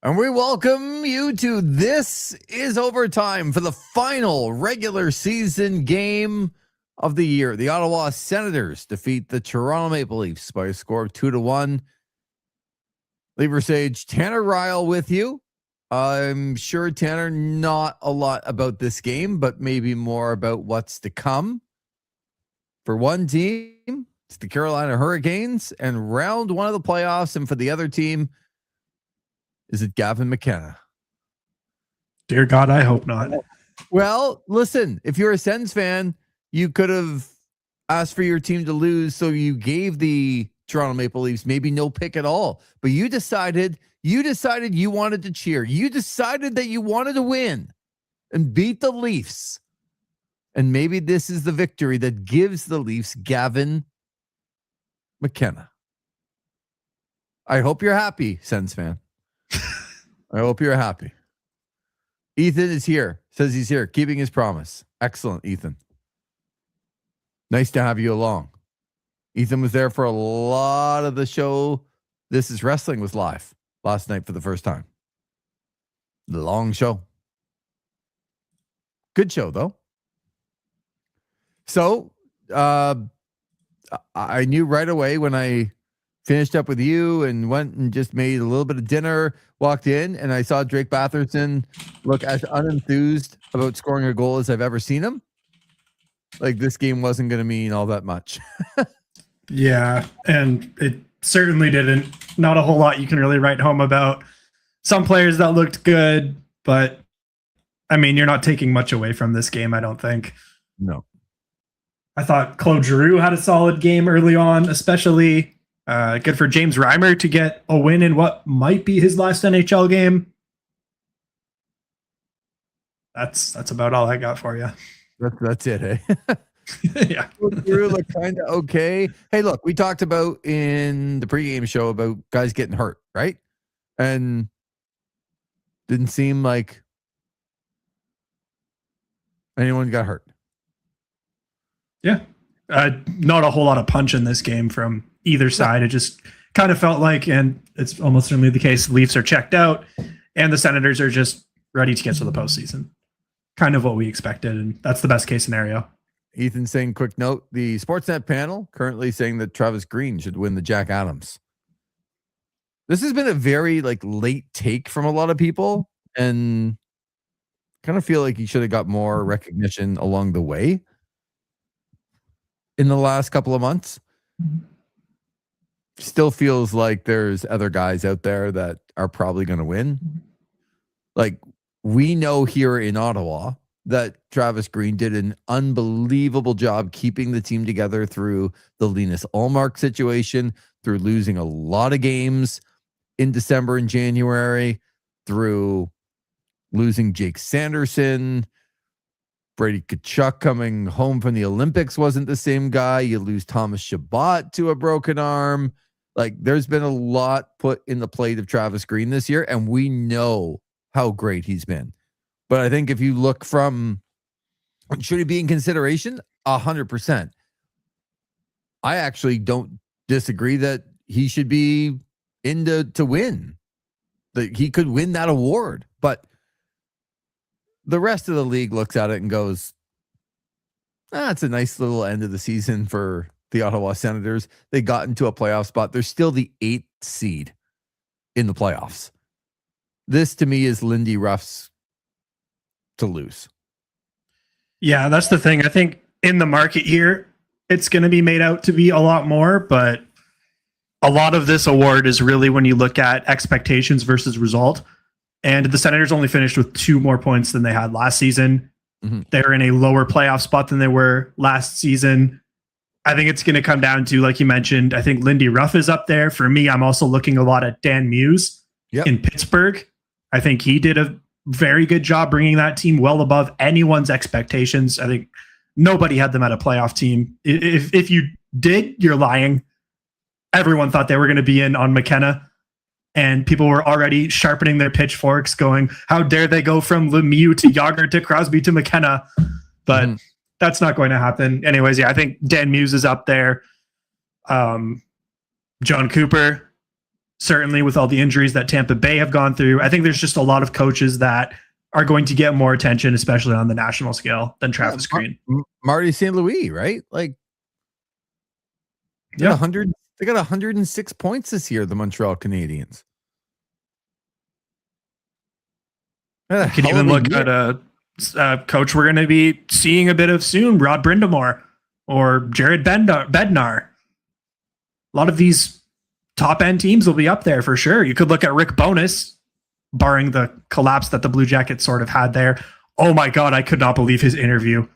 And we welcome you to This is Overtime for the final regular season game of the year. The Ottawa Senators defeat the Toronto Maple Leafs by a score of 2-1. Lever Sage, Tanner Ryle with you. I'm sure, Tanner, not a lot about this game, but maybe more about what's to come. For one team, it's the Carolina Hurricanes and round one of the playoffs. And for the other team, is it Gavin McKenna? Dear God, I hope not. Well, listen, if you're a Sens fan, you could have asked for your team to lose, so you gave the Toronto Maple Leafs maybe no pick at all. But you decided you wanted to cheer. You decided that you wanted to win and beat the Leafs. And maybe this is the victory that gives the Leafs Gavin McKenna. I hope you're happy, Sens fan. I hope you're happy. Ethan is here. Says he's here, keeping his promise. Excellent, Ethan. Nice to have you along. Ethan was there for a lot of the show. This is Wrestling was live last night for the first time. The long show. Good show, though. So, I knew right away when I finished up with you and went and just made a little bit of dinner, walked in, and I saw Drake Batherson look as unenthused about scoring a goal as I've ever seen him. Like, this game wasn't going to mean all that much. Yeah, and it certainly didn't. Not a whole lot you can really write home about. Some players that looked good, but, I mean, you're not taking much away from this game, I don't think. No. I thought Claude Giroux had a solid game early on, especially good for James Reimer to get a win in what might be his last NHL game. That's about all I got for you. That's it, hey? Yeah. Giroux looked kind of okay. Hey, look, we talked about in the pregame show about guys getting hurt, right? And didn't seem like anyone got hurt. Yeah. Not a whole lot of punch in this game from either side. It just kind of felt like, and it's almost certainly the case, the Leafs are checked out and the Senators are just ready to get to the postseason. Kind of what we expected, and that's the best case scenario. Ethan saying, quick note, the Sportsnet panel currently saying that Travis Green should win the Jack Adams. This has been a very late take from a lot of people, and kind of feel like he should have got more recognition along the way in the last couple of months. Still feels like there's other guys out there that are probably going to win. Like, we know here in Ottawa that Travis Green did an unbelievable job keeping the team together through the Linus Ullmark situation, through losing a lot of games in December and January, through losing Jake Sanderson. Brady Tkachuk coming home from the Olympics wasn't the same guy. You lose Thomas Chabot to a broken arm. Like, there's been a lot put in the plate of Travis Green this year, and we know how great he's been. But I think if you look from, should he be in consideration? 100%. I actually don't disagree that he should be in to win. That he could win that award. But the rest of the league looks at it and goes, it's a nice little end of the season for the Ottawa Senators. They got into a playoff spot. They're still the 8th seed in the playoffs. This, to me, is Lindy Ruff's to lose. Yeah, that's the thing. I think in the market here, it's going to be made out to be a lot more, but a lot of this award is really when you look at expectations versus result. And the Senators only finished with 2 more points than they had last season. Mm-hmm. They're in a lower playoff spot than they were last season. I think it's going to come down to, like you mentioned, I think Lindy Ruff is up there. For me, I'm also looking a lot at Dan Muse in Pittsburgh. I think he did a very good job bringing that team well above anyone's expectations. I think nobody had them at a playoff team. If you did, you're lying. Everyone thought they were going to be in on McKenna, and people were already sharpening their pitchforks going, how dare they go from Lemieux to Yager to Crosby to McKenna? But that's not going to happen. Anyways, yeah, I think Dan Muse is up there. John Cooper, certainly with all the injuries that Tampa Bay have gone through. I think there's just a lot of coaches that are going to get more attention, especially on the national scale, than Travis Green. Marty St. Louis, right? Like, they got 100. They got 106 points this year. The Montreal Canadiens. You can even look at a coach we're going to be seeing a bit of soon, Rod Brindamore or Jared Bednar. A lot of these top end teams will be up there for sure. You could look at Rick Bowness, barring the collapse that the Blue Jackets sort of had there. Oh my God, I could not believe his interview.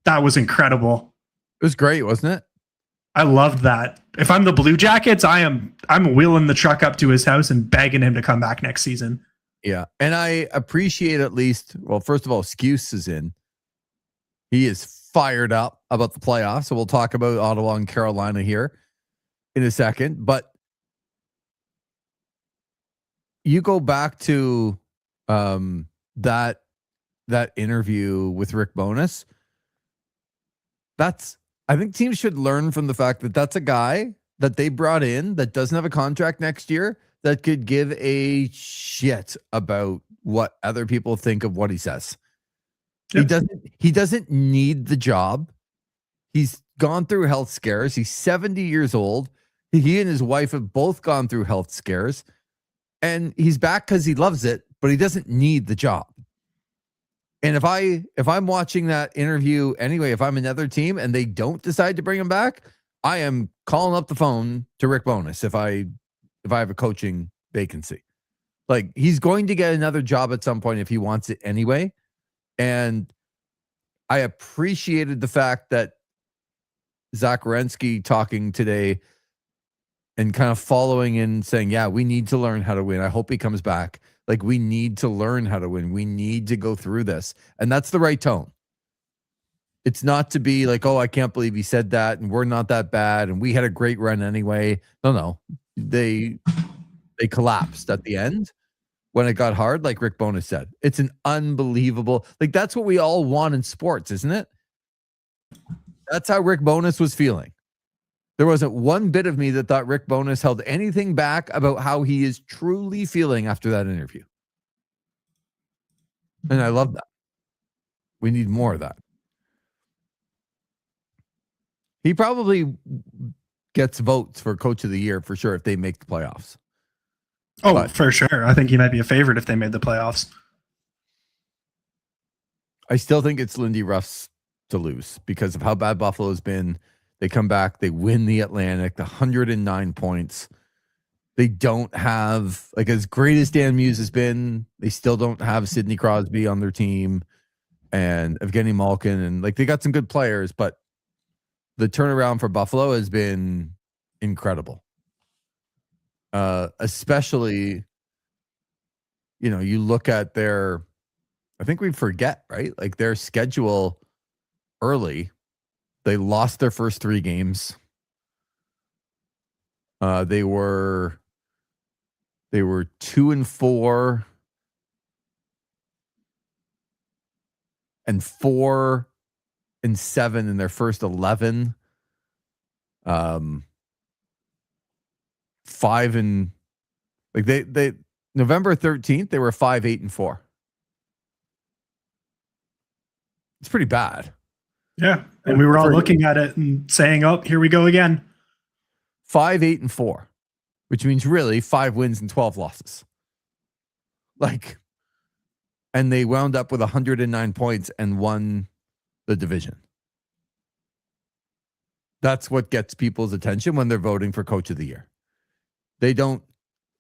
That was incredible. It was great, wasn't it? I loved that. If I'm the Blue Jackets, I'm wheeling the truck up to his house and begging him to come back next season. Yeah. And I appreciate at least, well, first of all, Skuse is in. He is fired up about the playoffs. So we'll talk about Ottawa and Carolina here in a second. But you go back to that interview with Rick Bowness. I think teams should learn from the fact that that's a guy that they brought in that doesn't have a contract next year that could give a shit about what other people think of what he says. Yep. He doesn't need the job. He's gone through health scares. He's 70 years old. He and his wife have both gone through health scares. And he's back because he loves it, but he doesn't need the job. And if I'm watching that interview anyway, if I'm another team and they don't decide to bring him back, I am calling up the phone to Rick Bowness if I have a coaching vacancy. Like, he's going to get another job at some point if he wants it anyway. And I appreciated the fact that Zach Werenski talking today and kind of following in saying, yeah, we need to learn how to win. I hope he comes back. Like, we need to learn how to win. We need to go through this. And that's the right tone. It's not to be like, oh, I can't believe he said that and we're not that bad and we had a great run anyway. No. They collapsed at the end when it got hard, like Rick Bowness said. It's an unbelievable, like, that's what we all want in sports, isn't it? That's how Rick Bowness was feeling. There wasn't one bit of me that thought Rick Bowness held anything back about how he is truly feeling after that interview. And I love that. We need more of that. He probably gets votes for Coach of the Year for sure if they make the playoffs. Oh, but for sure. I think he might be a favorite if they made the playoffs. I still think it's Lindy Ruff's to lose because of how bad Buffalo's been. They come back, they win the Atlantic, the 109 points. They don't have, like, as great as Dan Muse has been, they still don't have Sidney Crosby on their team and Evgeny Malkin. And, like, they got some good players, but the turnaround for Buffalo has been incredible. Especially, you know, you look at their, I think we forget, right? Like, their schedule early. They lost their first 3 games. They were 2-4 and 4-7 in their first 11. 5 and like they November 13th they were 5-8-4. It's pretty bad. Yeah, and we were all looking at it and saying, "Oh, here we go again." 5-8-4, which means really 5 wins and 12 losses. Like, and they wound up with 109 points and won the division. That's what gets people's attention when they're voting for Coach of the Year. They don't,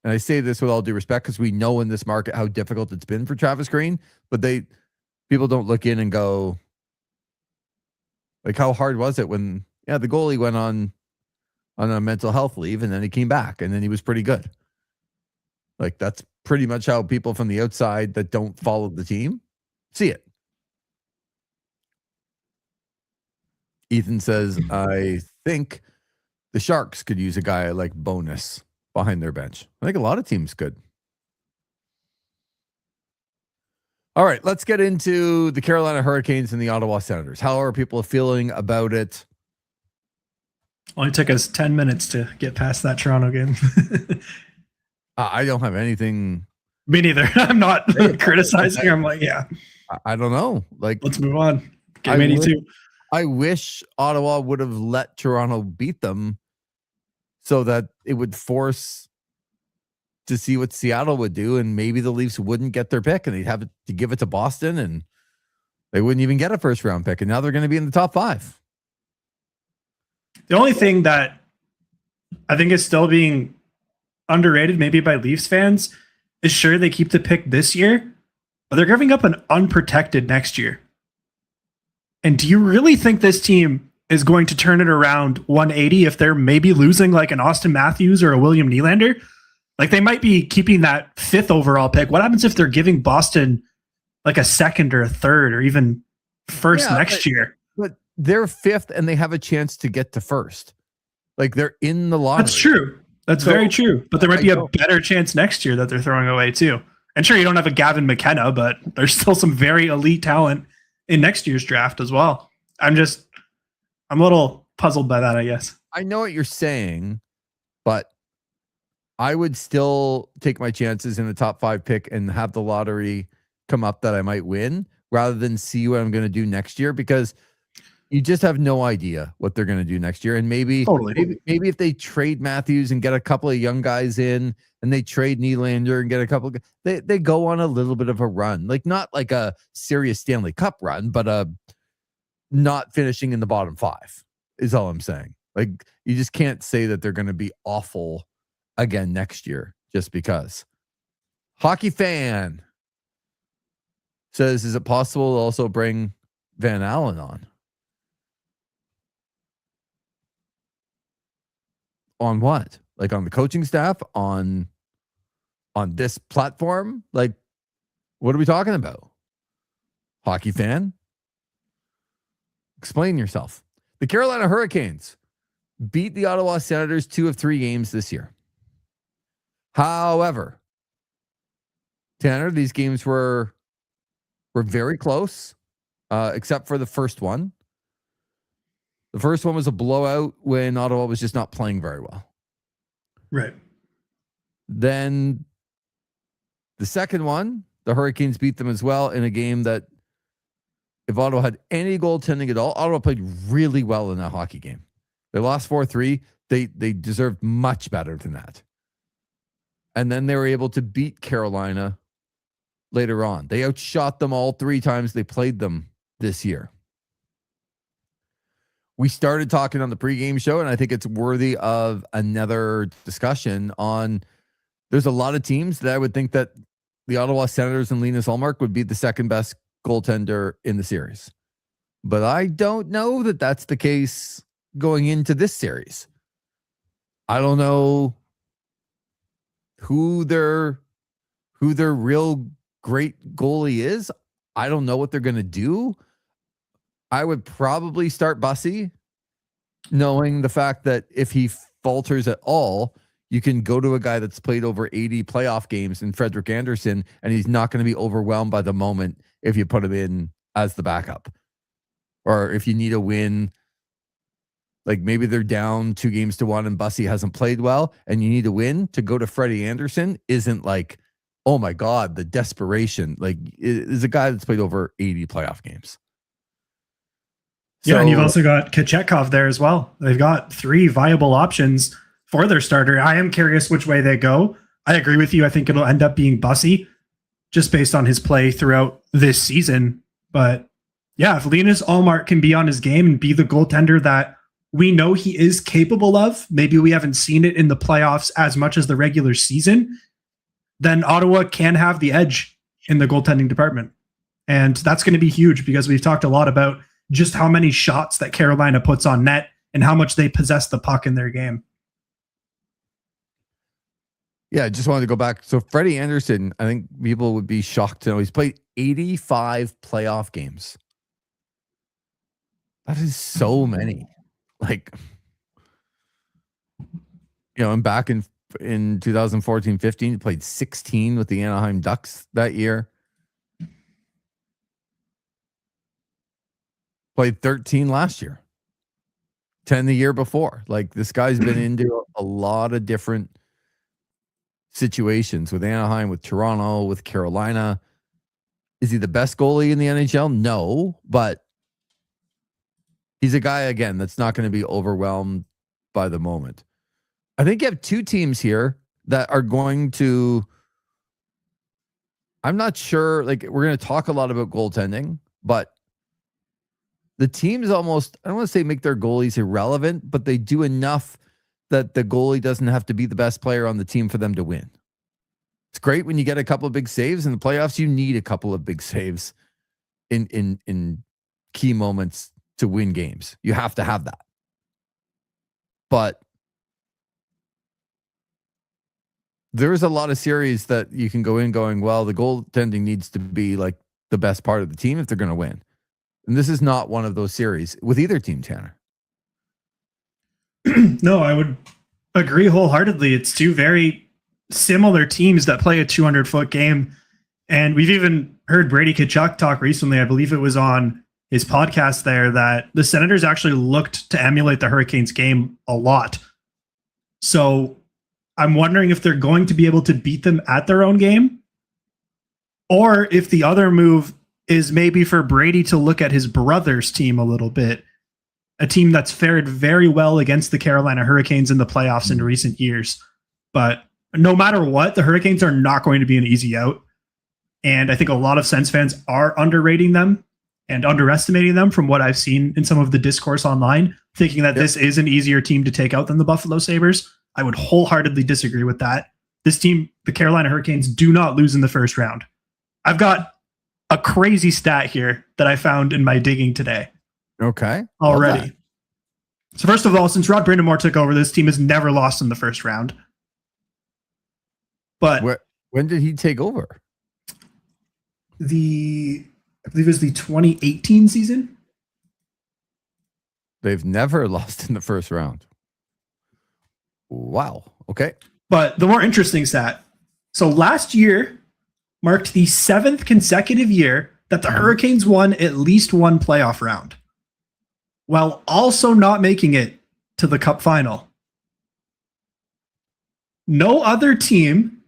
and I say this with all due respect because we know in this market how difficult it's been for Travis Green, but people don't look in and go, like, how hard was it when, the goalie went on a mental health leave and then he came back and then he was pretty good. Like, that's pretty much how people from the outside that don't follow the team see it. Ethan says, I think the Sharks could use a guy like Bowness behind their bench. I think a lot of teams could. All right, let's get into the Carolina Hurricanes and the Ottawa Senators. How are people feeling about it? Only took us 10 minutes to get past that Toronto game. I don't have anything. Me neither. I'm not criticizing. I'm like, yeah, I don't know. Like, let's move on. I Game 82. I wish Ottawa would have let Toronto beat them so that it would force to see what Seattle would do, and maybe the Leafs wouldn't get their pick and they'd have to give it to Boston and they wouldn't even get a first round pick. And now they're going to be in the top 5. The only thing that I think is still being underrated, maybe by Leafs fans, is sure they keep the pick this year, but they're giving up an unprotected next year. And do you really think this team is going to turn it around 180 if they're maybe losing like an Austin Matthews or a William Nylander? Like they might be keeping that 5th overall pick. What happens if they're giving Boston like a 2nd or a 3rd or even 1st next year? But they're 5th and they have a chance to get to 1st. Like they're in the lottery. That's true. That's very true. But there might be a better chance next year that they're throwing away too. And sure, you don't have a Gavin McKenna, but there's still some very elite talent in next year's draft as well. I'm a little puzzled by that, I guess. I know what you're saying, but I would still take my chances in the top 5 pick and have the lottery come up that I might win rather than see what I'm going to do next year, because you just have no idea what they're going to do next year. And maybe if they trade Matthews and get a couple of young guys in, and they trade Nylander and get a couple, they go on a little bit of a run, like not like a serious Stanley Cup run, but not finishing in the bottom 5 is all I'm saying. Like you just can't say that they're going to be awful again next year just because. Hockey fan says, is it possible to also bring Van Allen on? On what? Like on the coaching staff, on this platform? Like, what are we talking about? Hockey fan? Explain yourself. The Carolina Hurricanes beat the Ottawa Senators 2 of 3 games this year. However, Tanner, these games were very close, except for the first one. The first one was a blowout when Ottawa was just not playing very well. Right. Then the second one, the Hurricanes beat them as well in a game that if Ottawa had any goaltending at all, Ottawa played really well in that hockey game. They lost 4-3. They deserved much better than that. And then they were able to beat Carolina later on. They outshot them all 3 times they played them this year. We started talking on the pregame show, and I think it's worthy of another discussion on, there's a lot of teams that I would think that the Ottawa Senators and Linus Ullmark would be the second best goaltender in the series. But I don't know that that's the case going into this series. I don't know who their real great goalie is. I don't know what they're going to do. I would probably start Bussy, knowing the fact that if he falters at all, you can go to a guy that's played over 80 playoff games in Frederik Andersen, and he's not going to be overwhelmed by the moment if you put him in as the backup. Or if you need a win, like maybe they're down 2-1 and Bussy hasn't played well and you need a win, to go to Freddie Andersen isn't like, oh my God, the desperation. Like, is a guy that's played over 80 playoff games. Yeah, and you've also got Kochetkov there as well. They've got 3 viable options for their starter. I am curious which way they go. I agree with you. I think it'll end up being Bussy, just based on his play throughout this season. But yeah, if Linus Ullmark can be on his game and be the goaltender that we know he is capable of, maybe we haven't seen it in the playoffs as much as the regular season, then Ottawa can have the edge in the goaltending department. And that's going to be huge, because we've talked a lot about just how many shots that Carolina puts on net and how much they possess the puck in their game. Yeah, I just wanted to go back. So Freddie Andersen, I think people would be shocked to know he's played 85 playoff games. That is so many. Like, and back in 2014-15, he played 16 with the Anaheim Ducks that year. Played 13 last year. 10 the year before. Like, this guy's been into a lot of different situations with Anaheim, with Toronto, with Carolina. Is he the best goalie in the NHL? No, but he's a guy, again, that's not going to be overwhelmed by the moment. I think you have two teams here that are going to, I'm not sure, like we're going to talk a lot about goaltending, but the teams almost, I don't want to say make their goalies irrelevant, but they do enough that the goalie doesn't have to be the best player on the team for them to win. It's great when you get a couple of big saves in the playoffs. You need a couple of big saves in key moments to win games. You have to have that. But there's a lot of series that you can go in going, well, the goaltending needs to be like the best part of the team if they're going to win. And this is not one of those series with either team, Tanner. No, I would agree wholeheartedly. It's two very similar teams that play a 200-foot game. And we've even heard Brady Tkachuk talk recently, I believe it was on his podcast there, that the Senators actually looked to emulate the Hurricanes game a lot. So I'm wondering if they're going to be able to beat them at their own game, or if the other move is maybe for Brady to look at his brother's team a little bit, a team that's fared very well against the Carolina Hurricanes in the playoffs in recent years. But no matter what, the Hurricanes are not going to be an easy out. And I think a lot of Sens fans are underrating them and underestimating them from what I've seen in some of the discourse online, thinking that this is an easier team to take out than the Buffalo Sabres. I would wholeheartedly disagree with that. This team, the Carolina Hurricanes, do not lose in the first round. I've got a crazy stat here that I found in my digging today. Okay. Already. So first of all, since Rod Brindamore took over, this team has never lost in the first round. But when did he take over? I believe it was the 2018 season. They've never lost in the first round. Wow. Okay. But the more interesting stat. So last year marked the 7th consecutive year that the Hurricanes won at least one playoff round, while also not making it to the Cup final. No other team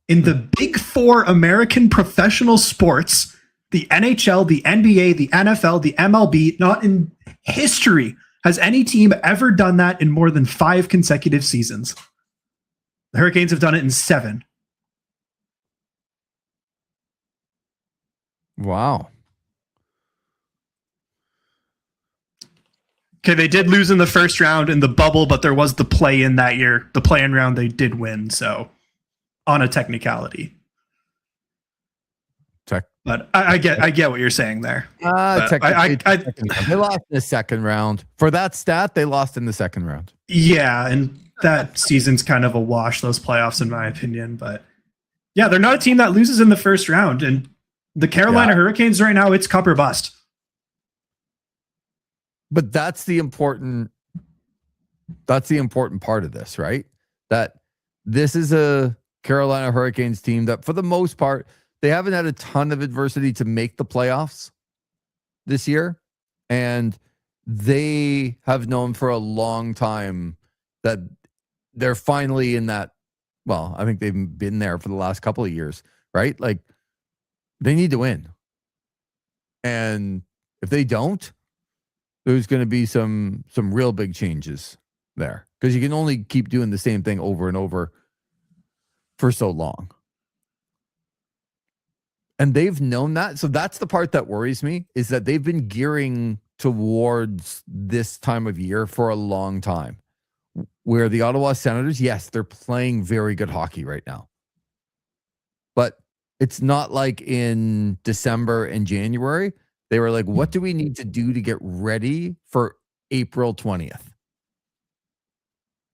in the Big Four American professional sports, the NHL, the NBA, the NFL, the MLB, not in history, has any team ever done that in more than 5 consecutive seasons. The Hurricanes have done it in 7. Wow. Okay, they did lose in the first round in the bubble, but there was the play-in that year. The play-in round they did win, so on a technicality. But I get what you're saying there. They lost in the second round. For that stat, they lost in the second round. Yeah, and that season's kind of a wash, those playoffs, in my opinion. But yeah, they're not a team that loses in the first round. And the Carolina Hurricanes right now, it's cup or bust. But that's the important part of this, right? That this is a Carolina Hurricanes team that, for the most part, they haven't had a ton of adversity to make the playoffs this year. And they have known for a long time that they're finally in that. Well, I think they've been there for the last couple of years, right? Like, they need to win. And if they don't, there's going to be some real big changes there, because you can only keep doing the same thing over and over for so long. And they've known that. So that's the part that worries me, is that they've been gearing towards this time of year for a long time, where the Ottawa Senators, yes, they're playing very good hockey right now. But it's not like in December and January, they were like, what do we need to do to get ready for April 20th?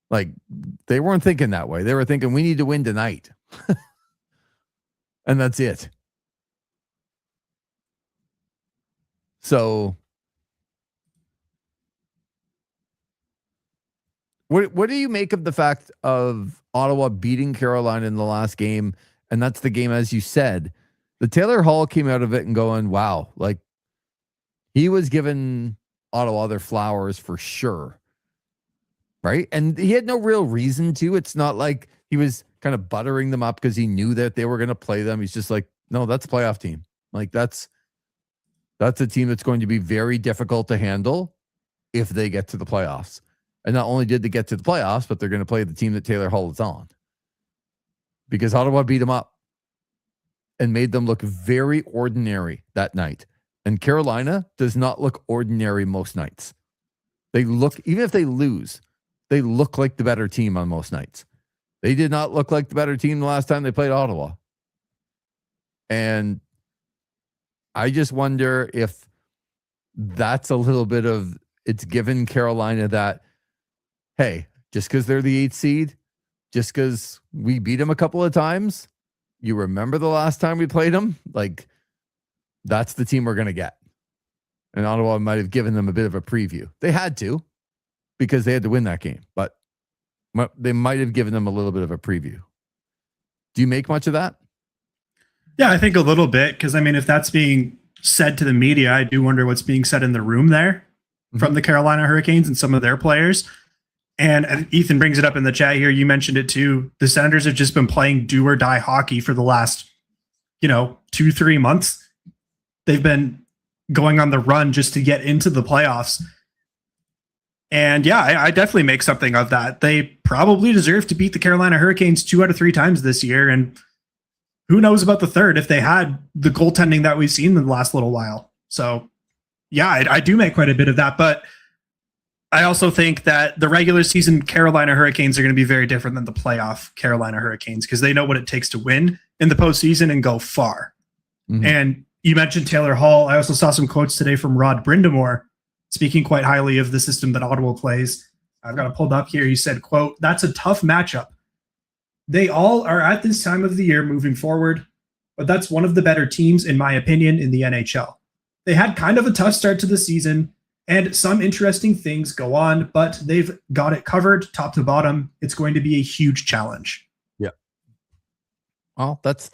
Like, they weren't thinking that way. They were thinking, we need to win tonight. And that's it. So what do you make of the fact of Ottawa beating Carolina in the last game? And that's the game, as you said, the Taylor Hall came out of it and going, wow, like, he was giving Ottawa their flowers for sure. Right. And he had no real reason to. It's not like he was kind of buttering them up because he knew that they were going to play them. He's just like, no, that's a playoff team. Like that's a team that's going to be very difficult to handle if they get to the playoffs. And not only did they get to the playoffs, but they're going to play the team that Taylor Hall is on. Because Ottawa beat them up and made them look very ordinary that night. And Carolina does not look ordinary most nights. They look, even if they lose, they look like the better team on most nights. They did not look like the better team the last time they played Ottawa. And I just wonder if that's a little bit of, it's given Carolina that, hey, just because they're the 8th seed, just because we beat them a couple of times, you remember the last time we played them? Like, that's the team we're going to get. And Ottawa might have given them a bit of a preview. They had to, because they had to win that game. But they might have given them a little bit of a preview. Do you make much of that? Yeah, I think a little bit. Because, I mean, if that's being said to the media, I do wonder what's being said in the room there from the Carolina Hurricanes and some of their players. And Ethan brings it up in the chat here. You mentioned it too. The Senators have just been playing do or die hockey for the last, 2-3 months. They've been going on the run just to get into the playoffs. And yeah, I definitely make something of that. They probably deserve to beat the Carolina Hurricanes 2 out of 3 times this year. And who knows about the third if they had the goaltending that we've seen in the last little while. So yeah, I do make quite a bit of that. But I also think that the regular season Carolina Hurricanes are going to be very different than the playoff Carolina Hurricanes because they know what it takes to win in the postseason and go far. Mm-hmm. And you mentioned Taylor Hall. I also saw some quotes today from Rod Brindamore speaking quite highly of the system that Ottawa plays. I've got it pulled up here. He said, quote, "That's a tough matchup. They all are at this time of the year moving forward, but that's one of the better teams, in my opinion, in the NHL. They had kind of a tough start to the season, and some interesting things go on, but they've got it covered top to bottom. It's going to be a huge challenge." Yeah. Well, that's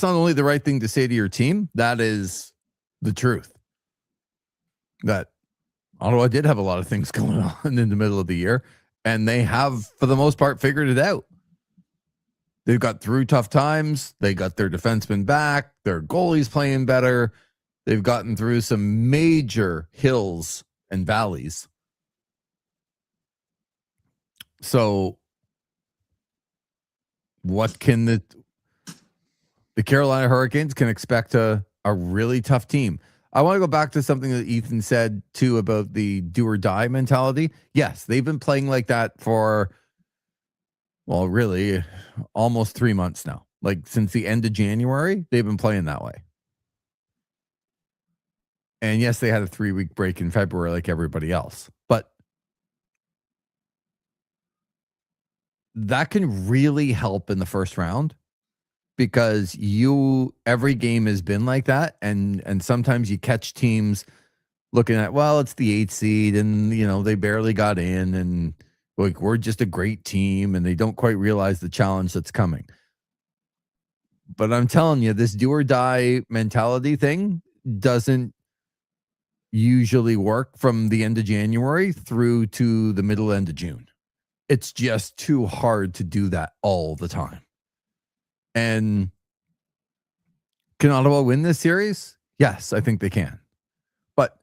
not only the right thing to say to your team, that is the truth. That Ottawa did have a lot of things going on in the middle of the year, and they have, for the most part, figured it out. They've got through tough times. They got their defensemen back. Their goalie's playing better. They've gotten through some major hills and valleys. So what can the Carolina Hurricanes can expect a really tough team? I want to go back to something that Ethan said too about the do or die mentality. Yes, they've been playing like that for, well, really almost 3 months now. Like since the end of January, they've been playing that way. And yes, they had a 3-week break in February like everybody else. But that can really help in the first round because every game has been like that. And sometimes you catch teams looking at, well, it's the 8th seed and, they barely got in and like, we're just a great team and they don't quite realize the challenge that's coming. But I'm telling you, this do or die mentality thing doesn't usually work from the end of January through to the middle end of June. It's just too hard to do that all the time. And can Ottawa win this series? Yes, I think they can. But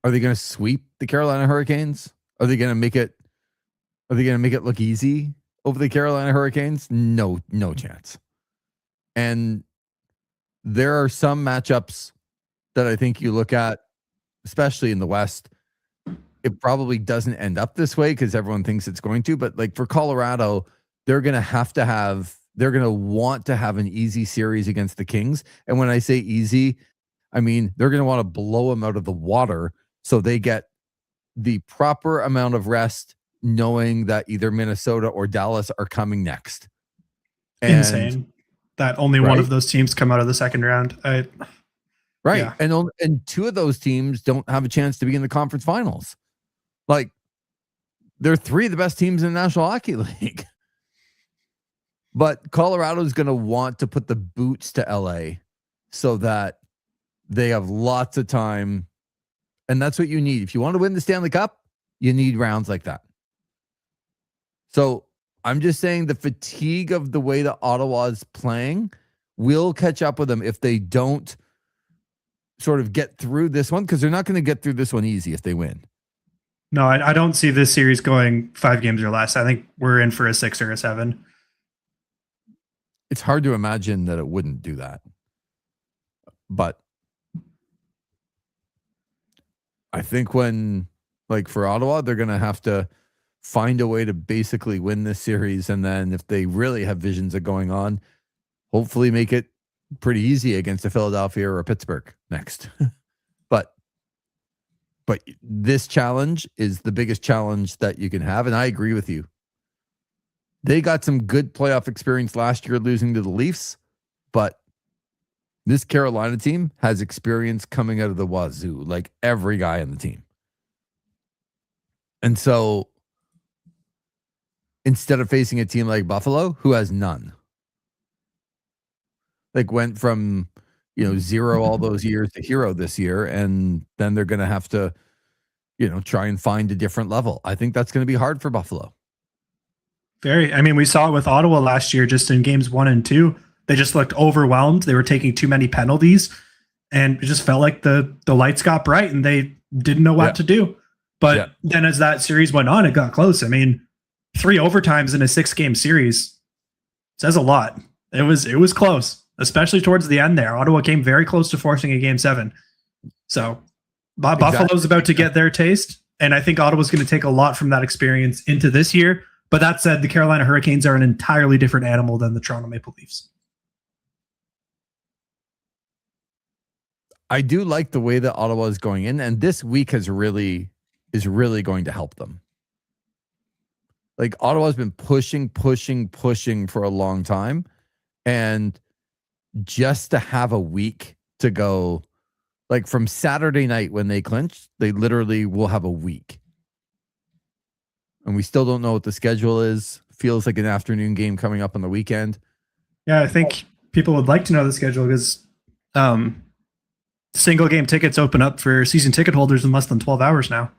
are they going to sweep the Carolina Hurricanes? Are they going to make it look easy over the Carolina Hurricanes? No chance. And there are some matchups that I think you look at, especially in the West, it probably doesn't end up this way because everyone thinks it's going to. But like for Colorado, they're going to want to have an easy series against the Kings. And when I say easy, I mean, they're going to want to blow them out of the water so they get the proper amount of rest, knowing that either Minnesota or Dallas are coming next. And, insane that only one of those teams come out of the second round. Right. Yeah. And 2 of those teams don't have a chance to be in the conference finals. Like, they're 3 of the best teams in the National Hockey League. But Colorado's going to want to put the boots to LA so that they have lots of time. And that's what you need. If you want to win the Stanley Cup, you need rounds like that. So I'm just saying the fatigue of the way that Ottawa is playing will catch up with them if they don't sort of get through this one, because they're not going to get through this one easy if they win. No, I don't see this series going 5 games or less. I think we're in for a 6 or a 7. It's hard to imagine that it wouldn't do that. But I think for Ottawa, they're going to have to find a way to basically win this series. And then if they really have visions of going on, hopefully make it pretty easy against a Philadelphia or a Pittsburgh next. But this challenge is the biggest challenge that you can have. And I agree with you. They got some good playoff experience last year losing to the Leafs, but this Carolina team has experience coming out of the wazoo, like every guy on the team. And so instead of facing a team like Buffalo, who has none, like went from, zero all those years to hero this year, and then they're going to have to, try and find a different level. I think that's going to be hard for Buffalo. We saw it with Ottawa last year, just in games 1 and 2. They just looked overwhelmed. They were taking too many penalties, and it just felt like the lights got bright and they didn't know what to do. But then as that series went on, it got close. 3 overtimes in a 6-game series says a lot. It was close, especially towards the end there. Ottawa came very close to forcing a game 7. So Buffalo's about to get their taste, and I think Ottawa's going to take a lot from that experience into this year. But that said, the Carolina Hurricanes are an entirely different animal than the Toronto Maple Leafs. I do like the way that Ottawa is going in, and this week is really going to help them. Like, Ottawa's been pushing for a long time, and just to have a week to go, like from Saturday night when they clinch, they literally will have a week. And we still don't know what the schedule is. Feels like an afternoon game coming up on the weekend. Yeah, I think people would like to know the schedule because single game tickets open up for season ticket holders in less than 12 hours now.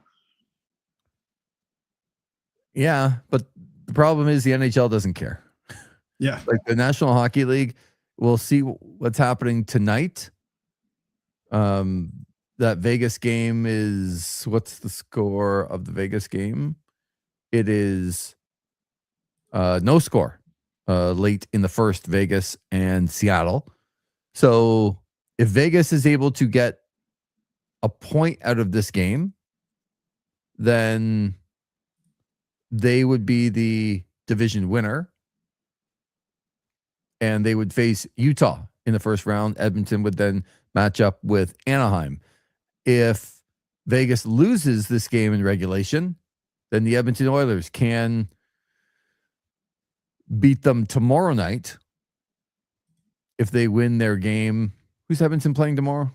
Yeah, but the problem is the NHL doesn't care. Yeah. Like the National Hockey League, we'll see what's happening tonight. That Vegas game is, what's the score of the Vegas game? It is no score late in the first, Vegas and Seattle. So if Vegas is able to get a point out of this game, then they would be the division winner, and they would face Utah in the first round. Edmonton would then match up with Anaheim. If Vegas loses this game in regulation, then the Edmonton Oilers can beat them tomorrow night. If they win their game, who's Edmonton playing tomorrow?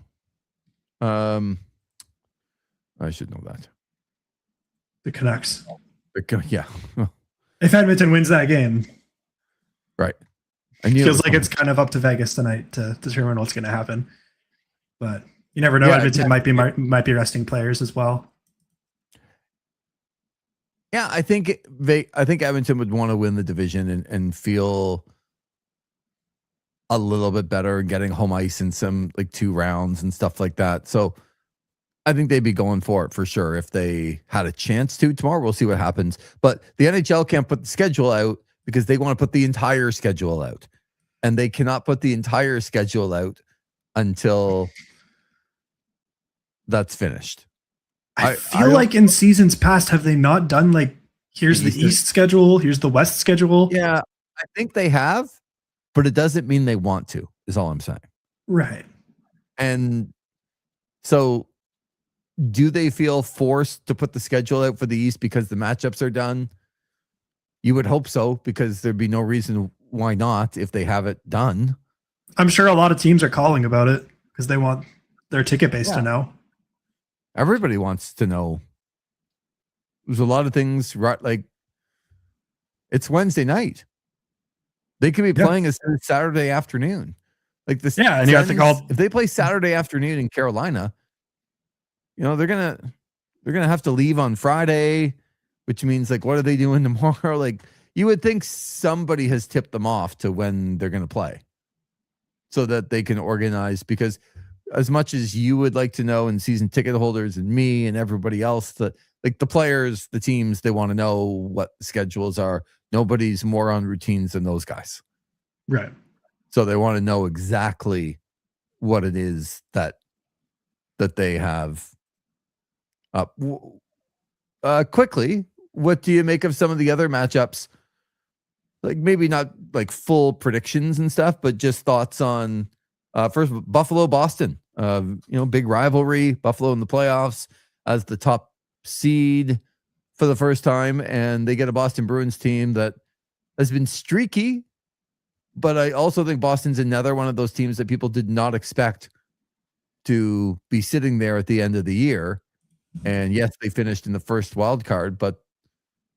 I should know that. The Canucks. Yeah. If Edmonton wins that game. Right. Feels like it's kind of up to Vegas tonight to determine what's going to happen. But you never know. Edmonton might be resting players as well. Yeah, I think Edmonton would want to win the division and feel a little bit better, getting home ice in some like 2 rounds and stuff like that. So I think they'd be going for it for sure if they had a chance to. Tomorrow we'll see what happens. But the NHL can't put the schedule out because they want to put the entire schedule out. And they cannot put the entire schedule out until that's finished. I feel like in seasons past, have they not done like, here's the East schedule, here's the West schedule? Yeah, I think they have, but it doesn't mean they want to, is all I'm saying. Right. And so do they feel forced to put the schedule out for the East because the matchups are done? You would hope so, because there'd be no reason why not if they have it done. I'm sure a lot of teams are calling about it because they want their ticket base to know. Everybody wants to know. There's a lot of things, right? Like, it's Wednesday night. They could be playing a Saturday afternoon. Like this. Yeah, and you have to call. If they play Saturday afternoon in Carolina, they're gonna have to leave on Friday. which means like, what are they doing tomorrow? Like, you would think somebody has tipped them off to when they're going to play so that they can organize, because as much as you would like to know, and season ticket holders and me and everybody else, that like the players, the teams, they want to know what the schedules are. Nobody's more on routines than those guys. Right. So they want to know exactly what it is that they have up. Quickly, what do you make of some of the other matchups? Like maybe not like full predictions and stuff, but just thoughts on first Buffalo, Boston. Big rivalry. Buffalo in the playoffs as the top seed for the first time, and they get a Boston Bruins team that has been streaky. But I also think Boston's another one of those teams that people did not expect to be sitting there at the end of the year. And yes, they finished in the first wild card, but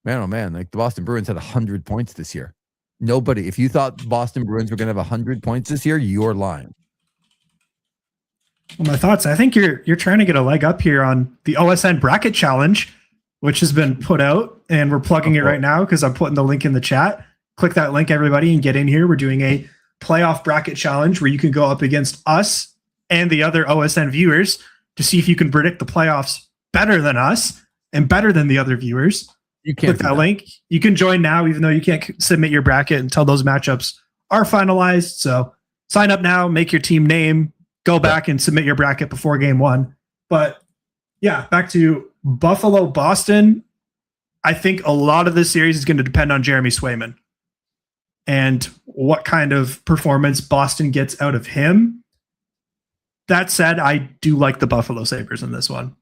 man, oh man, like the Boston Bruins had 100 points this year. Nobody, if you thought Boston Bruins were going to have 100 points this year, you're lying. Well, my thoughts, I think you're trying to get a leg up here on the OSN bracket challenge, which has been put out, and we're plugging it right now because I'm putting the link in the chat. Click that link, everybody, and get in here. We're doing a playoff bracket challenge where you can go up against us and the other OSN viewers to see if you can predict the playoffs better than us and better than the other viewers. You can't click that link. You can join now, even though you can't submit your bracket until those matchups are finalized. So sign up now, make your team name, go back and submit your bracket before game one. But yeah, back to Buffalo, Boston. I think a lot of this series is going to depend on Jeremy Swayman and what kind of performance Boston gets out of him. That said, I do like the Buffalo Sabres in this one.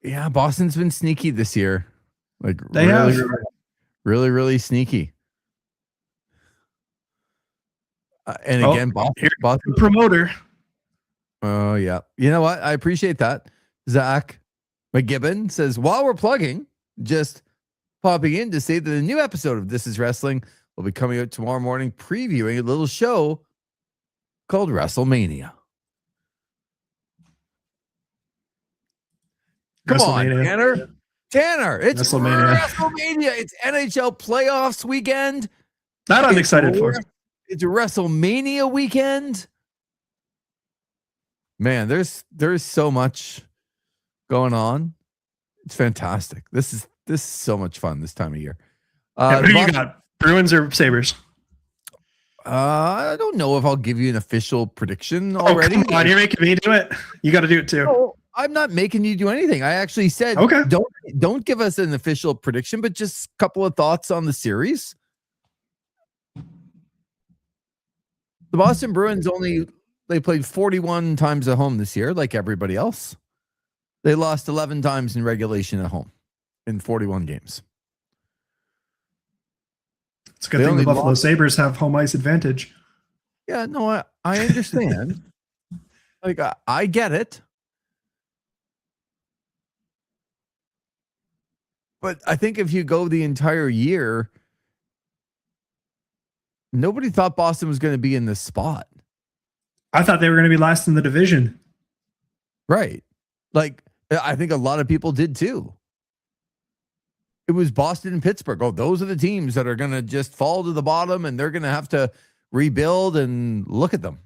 Yeah, Boston's been sneaky this year. Like they have really sneaky. And again, Boston promoter. Oh yeah. You know what? I appreciate that. Zach McGibbon says, while we're plugging, just popping in to say that a new episode of This Is Wrestling will be coming out tomorrow morning, previewing a little show called WrestleMania. Come on, Tanner, it's WrestleMania. It's NHL playoffs weekend. That I'm excited for. It's a WrestleMania weekend. Man, there's so much going on. It's fantastic. This is so much fun this time of year. Who do you got? Bruins or Sabres? I don't know if I'll give you an official prediction already. Come on, you're making me do it. You got to do it too. No, I'm not making you do anything. I actually said, okay, don't give us an official prediction, but just a couple of thoughts on the series. The Boston Bruins they played 41 times at home this year, like everybody else. They lost 11 times in regulation at home in 41 games. It's a good thing the Buffalo Sabres have home ice advantage. Yeah, no, I understand. Like, I get it. But I think if you go the entire year, nobody thought Boston was going to be in this spot. I thought they were going to be last in the division. Right. Like, I think a lot of people did too. It was Boston and Pittsburgh. Oh, those are the teams that are going to just fall to the bottom and they're going to have to rebuild, and look at them.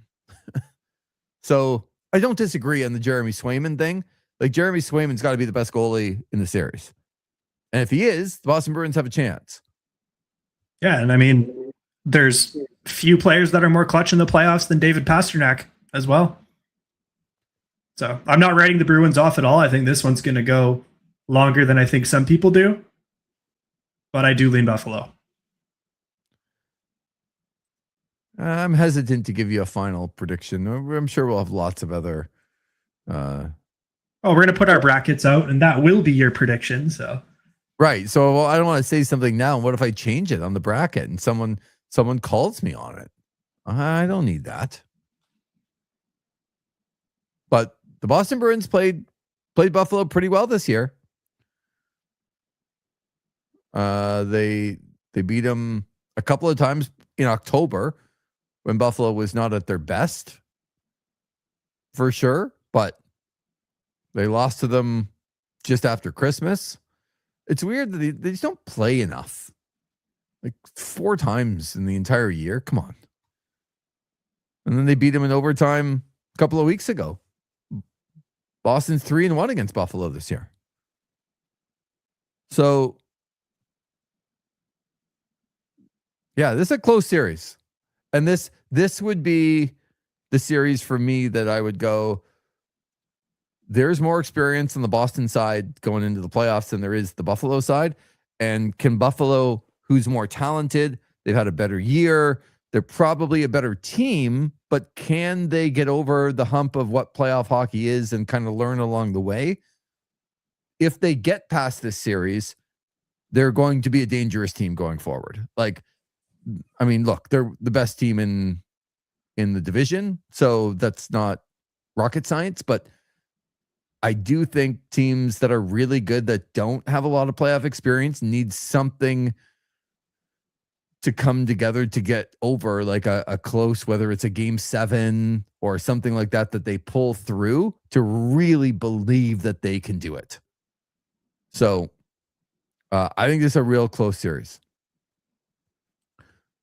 So I don't disagree on the Jeremy Swayman thing. Like, Jeremy Swayman's got to be the best goalie in the series. And if he is, the Boston Bruins have a chance. Yeah, and I mean, there's few players that are more clutch in the playoffs than David Pastrnak as well. So I'm not writing the Bruins off at all. I think this one's going to go longer than I think some people do. But I do lean Buffalo. I'm hesitant to give you a final prediction. I'm sure we'll have lots of other. We're going to put our brackets out, and that will be your prediction. So, right. So I don't want to say something now. What if I change it on the bracket and someone calls me on it? I don't need that. But the Boston Bruins played Buffalo pretty well this year. They beat them a couple of times in October when Buffalo was not at their best, for sure. But they lost to them just after Christmas. It's weird that they just don't play enough. Like 4 times in the entire year. Come on. And then they beat them in overtime a couple of weeks ago. Boston's 3-1 against Buffalo this year. So, yeah, this is a close series. And this would be the series for me that I would go, there's more experience on the Boston side going into the playoffs than there is the Buffalo side. And can Buffalo, who's more talented, they've had a better year, they're probably a better team, but can they get over the hump of what playoff hockey is and kind of learn along the way? If they get past this series, they're going to be a dangerous team going forward. Like, I mean, look, they're the best team in the division, so that's not rocket science, but I do think teams that are really good that don't have a lot of playoff experience need something to come together to get over, like a close, whether it's a game 7 or something like that they pull through to really believe that they can do it. So I think this is a real close series.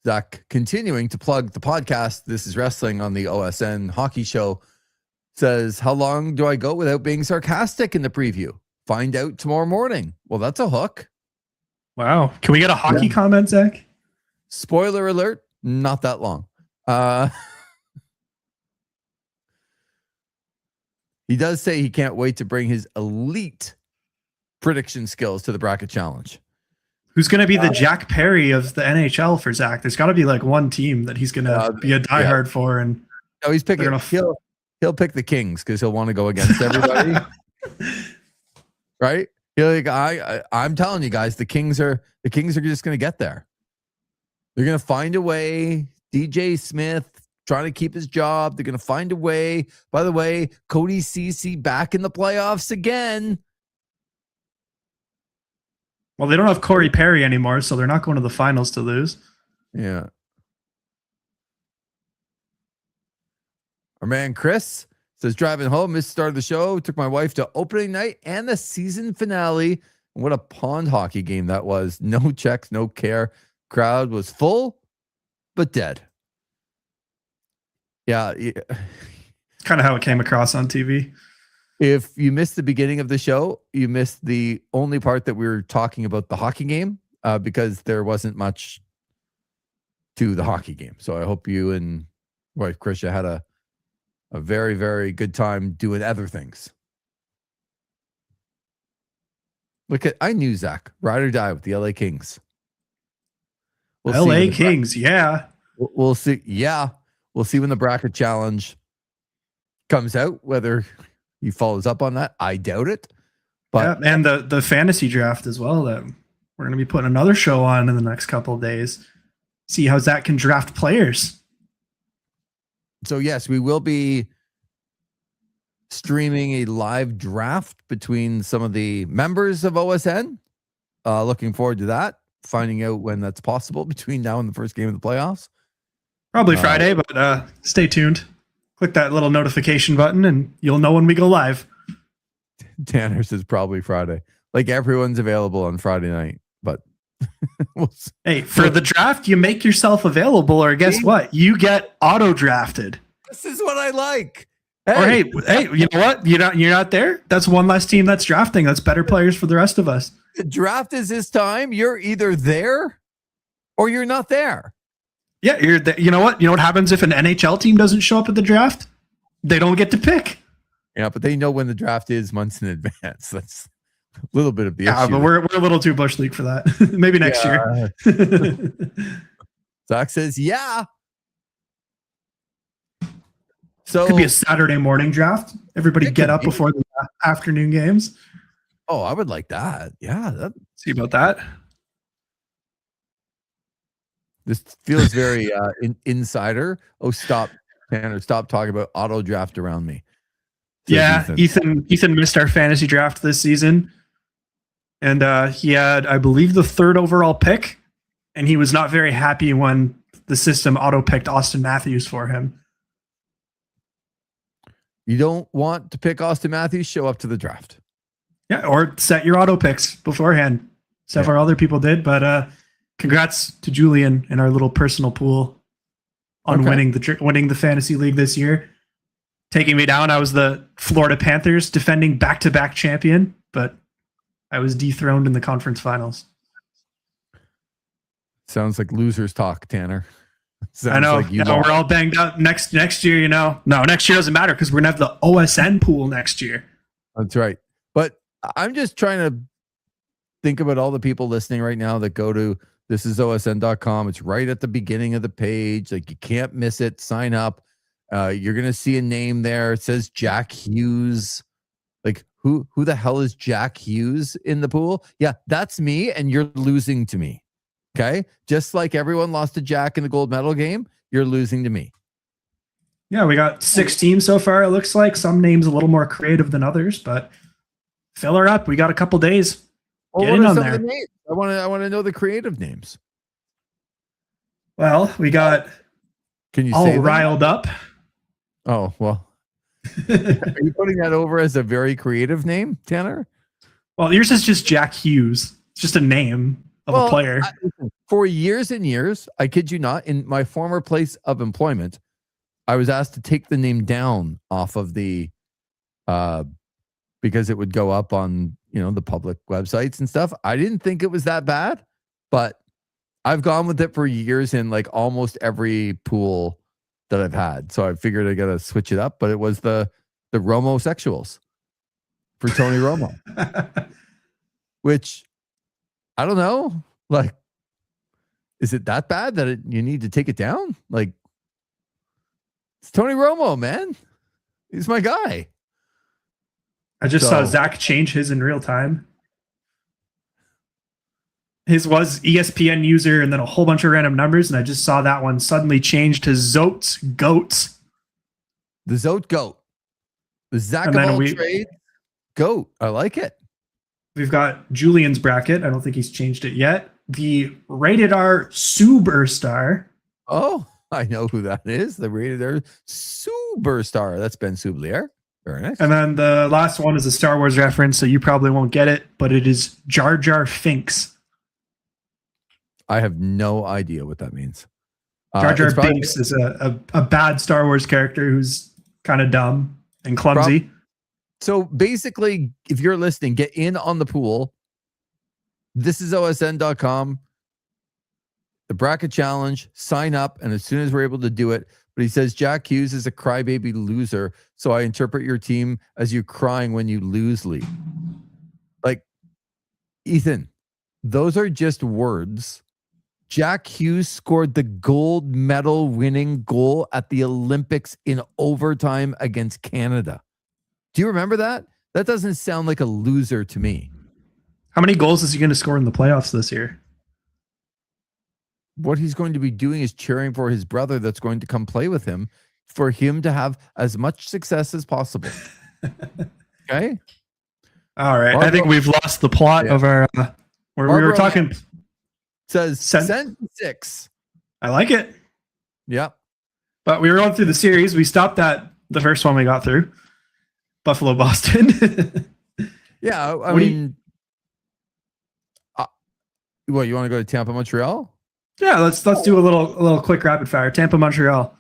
Zach, continuing to plug the podcast, This is Wrestling on the OSN Hockey Show, says, how long do I go without being sarcastic in the preview? Find out tomorrow morning. Well, that's a hook. Wow. Can we get a hockey comment, Zach? Spoiler alert, not that long. He does say he can't wait to bring his elite prediction skills to the bracket challenge. Who's going to be the Jack Perry of the NHL for Zach? There's got to be like one team that he's going to be a diehard for. And no, he's picking. He'll pick the Kings because he'll want to go against everybody. Right? I'm telling you guys, the Kings are just going to get there. They're going to find a way. DJ Smith trying to keep his job. They're going to find a way. By the way, Cody Ceci back in the playoffs again. Well, they don't have Corey Perry anymore, so they're not going to the finals to lose. Yeah. Our man Chris says, driving home, missed the start of the show. Took my wife to opening night and the season finale. What a pond hockey game that was. No checks, no care. Crowd was full, but dead. Yeah. It's kind of how it came across on TV. If you missed the beginning of the show, you missed the only part that we were talking about the hockey game because there wasn't much to the hockey game. So I hope you and wife Krisha had a very, very good time doing other things. I knew Zach, ride or die with the LA Kings. LA Kings, yeah. We'll see. Yeah. We'll see when the bracket challenge comes out, whether he follows up on that. I doubt it. But yeah, and the fantasy draft as well that we're going to be putting another show on in the next couple of days. See how Zach can draft players. So yes, we will be streaming a live draft between some of the members of OSN. Looking forward to that. Finding out when that's possible between now and the first game of the playoffs. Probably Friday, but stay tuned. Click that little notification button and you'll know when we go live. Tanner says probably Friday. Like everyone's available on Friday night, but hey, for the draft, you make yourself available, or guess what? You get auto drafted. This is what I like. Hey. Or hey, you know what? You're not there. That's one less team that's drafting. That's better players for the rest of us. The draft is this time. You're either there or you're not there. Yeah, you're there. You know what? You know what happens if an NHL team doesn't show up at the draft? They don't get to pick. Yeah, but they know when the draft is months in advance. That's a little bit of the issue. Yeah, but we're a little too bush league for that. Maybe next year. Zach says, yeah. So could be a Saturday morning draft. Everybody get up before the afternoon games. Oh, I would like that. Yeah. See about that. This feels very insider. Oh, stop, Tanner. Stop talking about auto draft around me. Yeah, Ethan missed our fantasy draft this season. And he had, I believe, the 3rd overall pick. And he was not very happy when the system auto-picked Austin Matthews for him. You don't want to pick Austin Matthews? Show up to the draft. Yeah, or set your auto picks beforehand. Several other people did, but congrats to Julian in our little personal pool on winning the fantasy league this year. Taking me down, I was the Florida Panthers defending back-to-back champion, but I was dethroned in the conference finals. Sounds like losers talk, Tanner. I know. Like we're all banged up next year. No, next year doesn't matter because we're gonna have the OSN pool next year. That's right. But I'm just trying to think about all the people listening right now that go to thisisosn.com. It's right at the beginning of the page. Like, you can't miss it. Sign up. You're gonna see a name there. It says Jack Hughes. Like, who the hell is Jack Hughes in the pool? Yeah, that's me, and you're losing to me. Okay, just like everyone lost to Jack in the gold medal game, you're losing to me. Yeah, we got 6 teams so far. It looks like some names a little more creative than others, but fill her up. We got a couple days. Get in on there. I want to know the creative names. Well, we got. Can you all say riled up? Oh well. Are you putting that over as a very creative name, Tanner? Well, yours is just Jack Hughes. It's just a name of a player. For years and years, I kid you not, in my former place of employment, I was asked to take the name down off of the because it would go up on, the public websites and stuff. I didn't think it was that bad, but I've gone with it for years in like almost every pool that I've had. So I figured I got to switch it up, but it was the Romosexuals for Tony Romo, which I don't know. Like, is it that bad that you need to take it down? Like, it's Tony Romo, man. He's my guy. I just saw Zach change his in real time. His was ESPN user and then a whole bunch of random numbers, and I just saw that one suddenly change to Zoats Goats. The Zoat Goat. The Zach of all trades Goat. I like it. We've got Julian's bracket. I don't think he's changed it yet. The Rated R Superstar. Oh, I know who that is. The Rated R Superstar. That's Ben Soublier. Very nice. And then the last one is a Star Wars reference, so you probably won't get it, but it is Jar Jar Finks. I have no idea what that means. Jar Jar Binks is a bad Star Wars character who's kind of dumb and clumsy. So basically, if you're listening, get in on the pool. This is OSN.com. The bracket challenge, sign up, and as soon as we're able to do it. But he says Jack Hughes is a crybaby loser, so I interpret your team as you crying when you lose, Lee. Like, Ethan, those are just words. Jack Hughes scored the gold medal winning goal at the Olympics in overtime against Canada. Do you remember that? That doesn't sound like a loser to me. How many goals is he going to score in the playoffs this year? What he's going to be doing is cheering for his brother that's going to come play with him for him to have as much success as possible. Okay? All right. I think we've lost the plot of our... where we were talking... Says send 6. I like it. Yeah. But we were going through the series. We stopped at the first one we got through. Buffalo, Boston. Yeah. I mean... What, you want to go to Tampa, Montreal? Yeah, let's do a little quick rapid fire. Tampa, Montreal.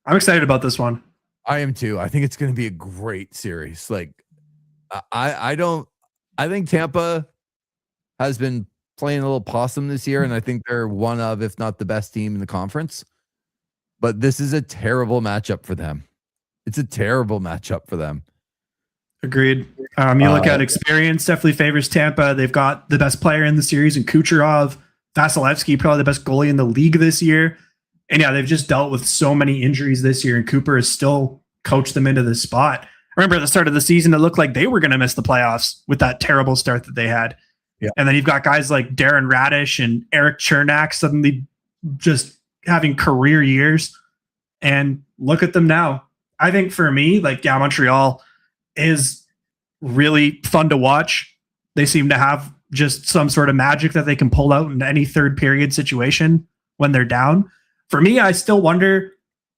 I'm excited about this one. I am too. I think it's going to be a great series. Like, I think Tampa has been playing a little possum this year, and I think they're one of, if not the best team in the conference. But this is a terrible matchup for them. It's a terrible matchup for them. Agreed. You look at experience, definitely favors Tampa. They've got the best player in the series in Kucherov. Vasilevsky, probably the best goalie in the league this year. And yeah, they've just dealt with so many injuries this year, and Cooper has still coached them into this spot. I remember at the start of the season, it looked like they were going to miss the playoffs with that terrible start that they had. Yeah. And then you've got guys like Darren Radish and Eric Chernak suddenly just having career years. And look at them now. I think for me, Montreal is really fun to watch. They seem to have just some sort of magic that they can pull out in any third period situation when they're down. For me, I still wonder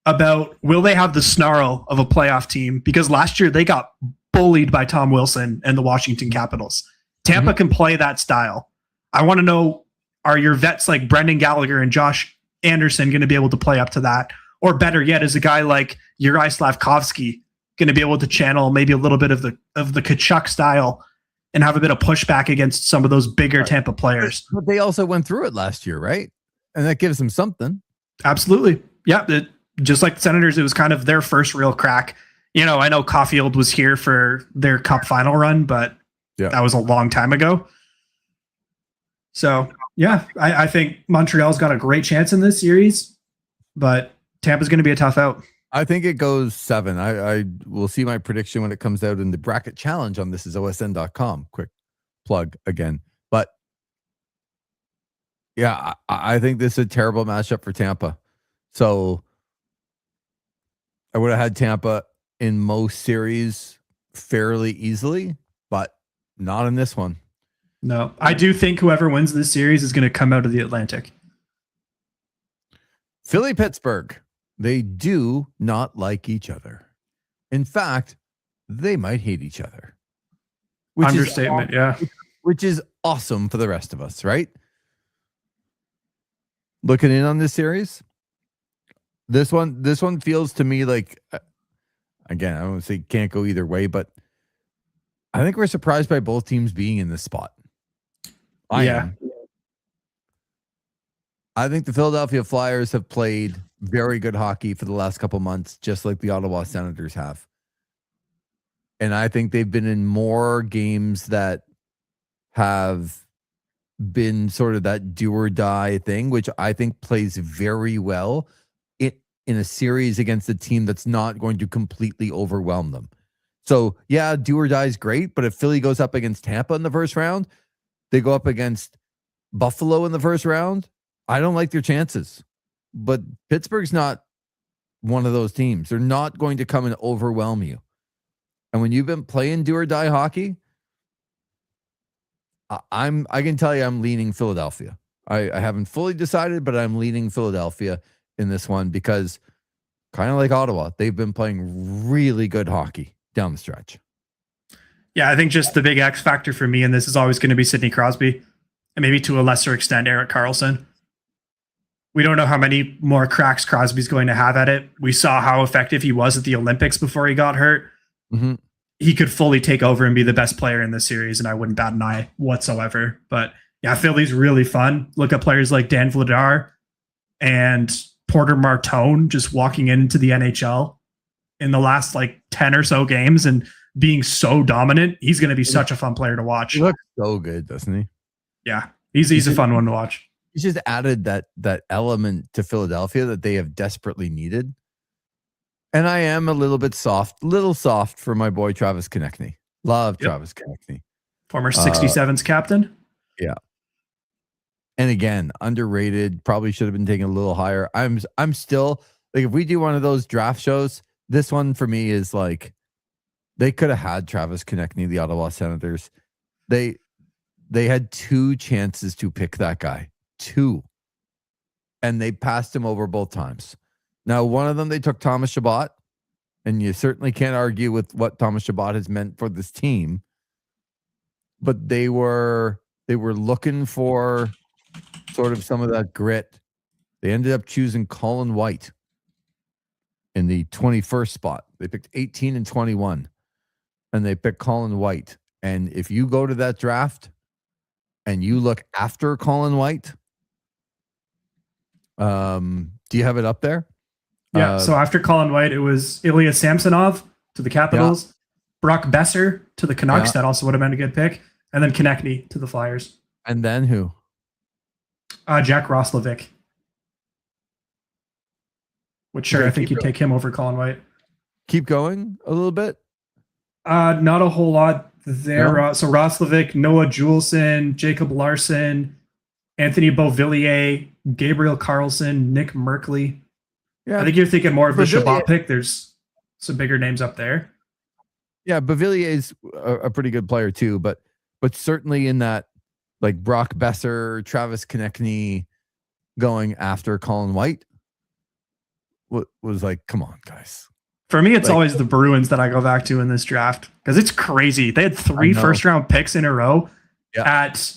about, will they have the snarl of a playoff team? Because last year they got bullied by Tom Wilson and the Washington Capitals. Tampa can play that style. I want to know, are your vets like Brendan Gallagher and Josh Anderson going to be able to play up to that? Or better yet, is a guy like Juraj Slafkovsky going to be able to channel maybe a little bit of the Tkachuk style and have a bit of pushback against some of those bigger Tampa players? But they also went through it last year, right? And that gives them something. Absolutely. Yeah. Just like the Senators, it was kind of their first real crack. You know, I know Caulfield was here for their cup final run, but that was a long time ago. So, yeah, I think Montreal's got a great chance in this series, but Tampa's going to be a tough out. I think it goes 7. I will see my prediction when it comes out in the bracket challenge on thisisosn.com. Quick plug again. But yeah, I think this is a terrible matchup for Tampa. So I would have had Tampa in most series fairly easily, but not in this one. No, I do think whoever wins this series is going to come out of the Atlantic. Philly, Pittsburgh. They do not like each other. In fact, they might hate each other. Understatement, yeah. Which is awesome for the rest of us, right? Looking in on this series, this one feels to me like, again, I don't want to say can't go either way, but I think we're surprised by both teams being in this spot. I am. I think the Philadelphia Flyers have played very good hockey for the last couple months, just like the Ottawa Senators have. And I think they've been in more games that have been sort of that do or die thing, which I think plays very well in a series against a team that's not going to completely overwhelm them. So, yeah, do or die is great, but if Philly goes up against Tampa in the first round, they go up against Buffalo in the first round, I don't like their chances. But Pittsburgh's not one of those teams. They're not going to come and overwhelm you. And when you've been playing do or die hockey, I can tell you I'm leaning Philadelphia. I haven't fully decided, but I'm leaning Philadelphia in this one because kind of like Ottawa, they've been playing really good hockey down the stretch. Yeah, I think just the big X factor for me in this is always going to be Sidney Crosby and maybe to a lesser extent Erik Karlsson. We don't know how many more cracks Crosby's going to have at it. We saw how effective he was at the Olympics before he got hurt. Mm-hmm. He could fully take over and be the best player in this series, and I wouldn't bat an eye whatsoever. But yeah, Philly's really fun. Look at players like Dan Vladar and Porter Martone just walking into the NHL in the last like 10 or so games and being so dominant. He's going to be such a fun player to watch. He looks so good, doesn't he? Yeah, he's a fun one to watch. He's just added that element to Philadelphia that they have desperately needed. And I am a little soft for my boy Travis Konechny. Love Travis Konechny. Former 67s captain. Yeah. And again, underrated, probably should have been taken a little higher. I'm still like, if we do one of those draft shows, this one for me is like, they could have had Travis Konechny, the Ottawa Senators. They had 2 chances to pick that guy. 2. And they passed him over both times. Now, one of them, they took Thomas Chabot, and you certainly can't argue with what Thomas Chabot has meant for this team. But they were looking for sort of some of that grit. They ended up choosing Colin White in the 21st spot. They picked 18 and 21, and they picked Colin White. And if you go to that draft and you look after Colin White, do you have it up there? Yeah, so after Colin White, it was Ilya Samsonov to the Capitals, Brock Besser to the Canucks. That also would have been a good pick. And then Konechny to the Flyers. And then who? Jack Roslovic. Which, sure, I think you'd take him over Colin White. Keep going a little bit? Not a whole lot there. No? So Roslovic, Noah Juleson, Jacob Larson, Anthony Beauvillier, Gabriel Carlson, Nick Merkley. Yeah, I think you're thinking more of the Chabot pick. There's some bigger names up there. Yeah, Beauvillier is a pretty good player too, but certainly in that, like Brock Besser, Travis Konechny going after Colin White was like, come on, guys. For me, it's always the Bruins that I go back to in this draft because it's crazy. They had 3 first-round picks in a row at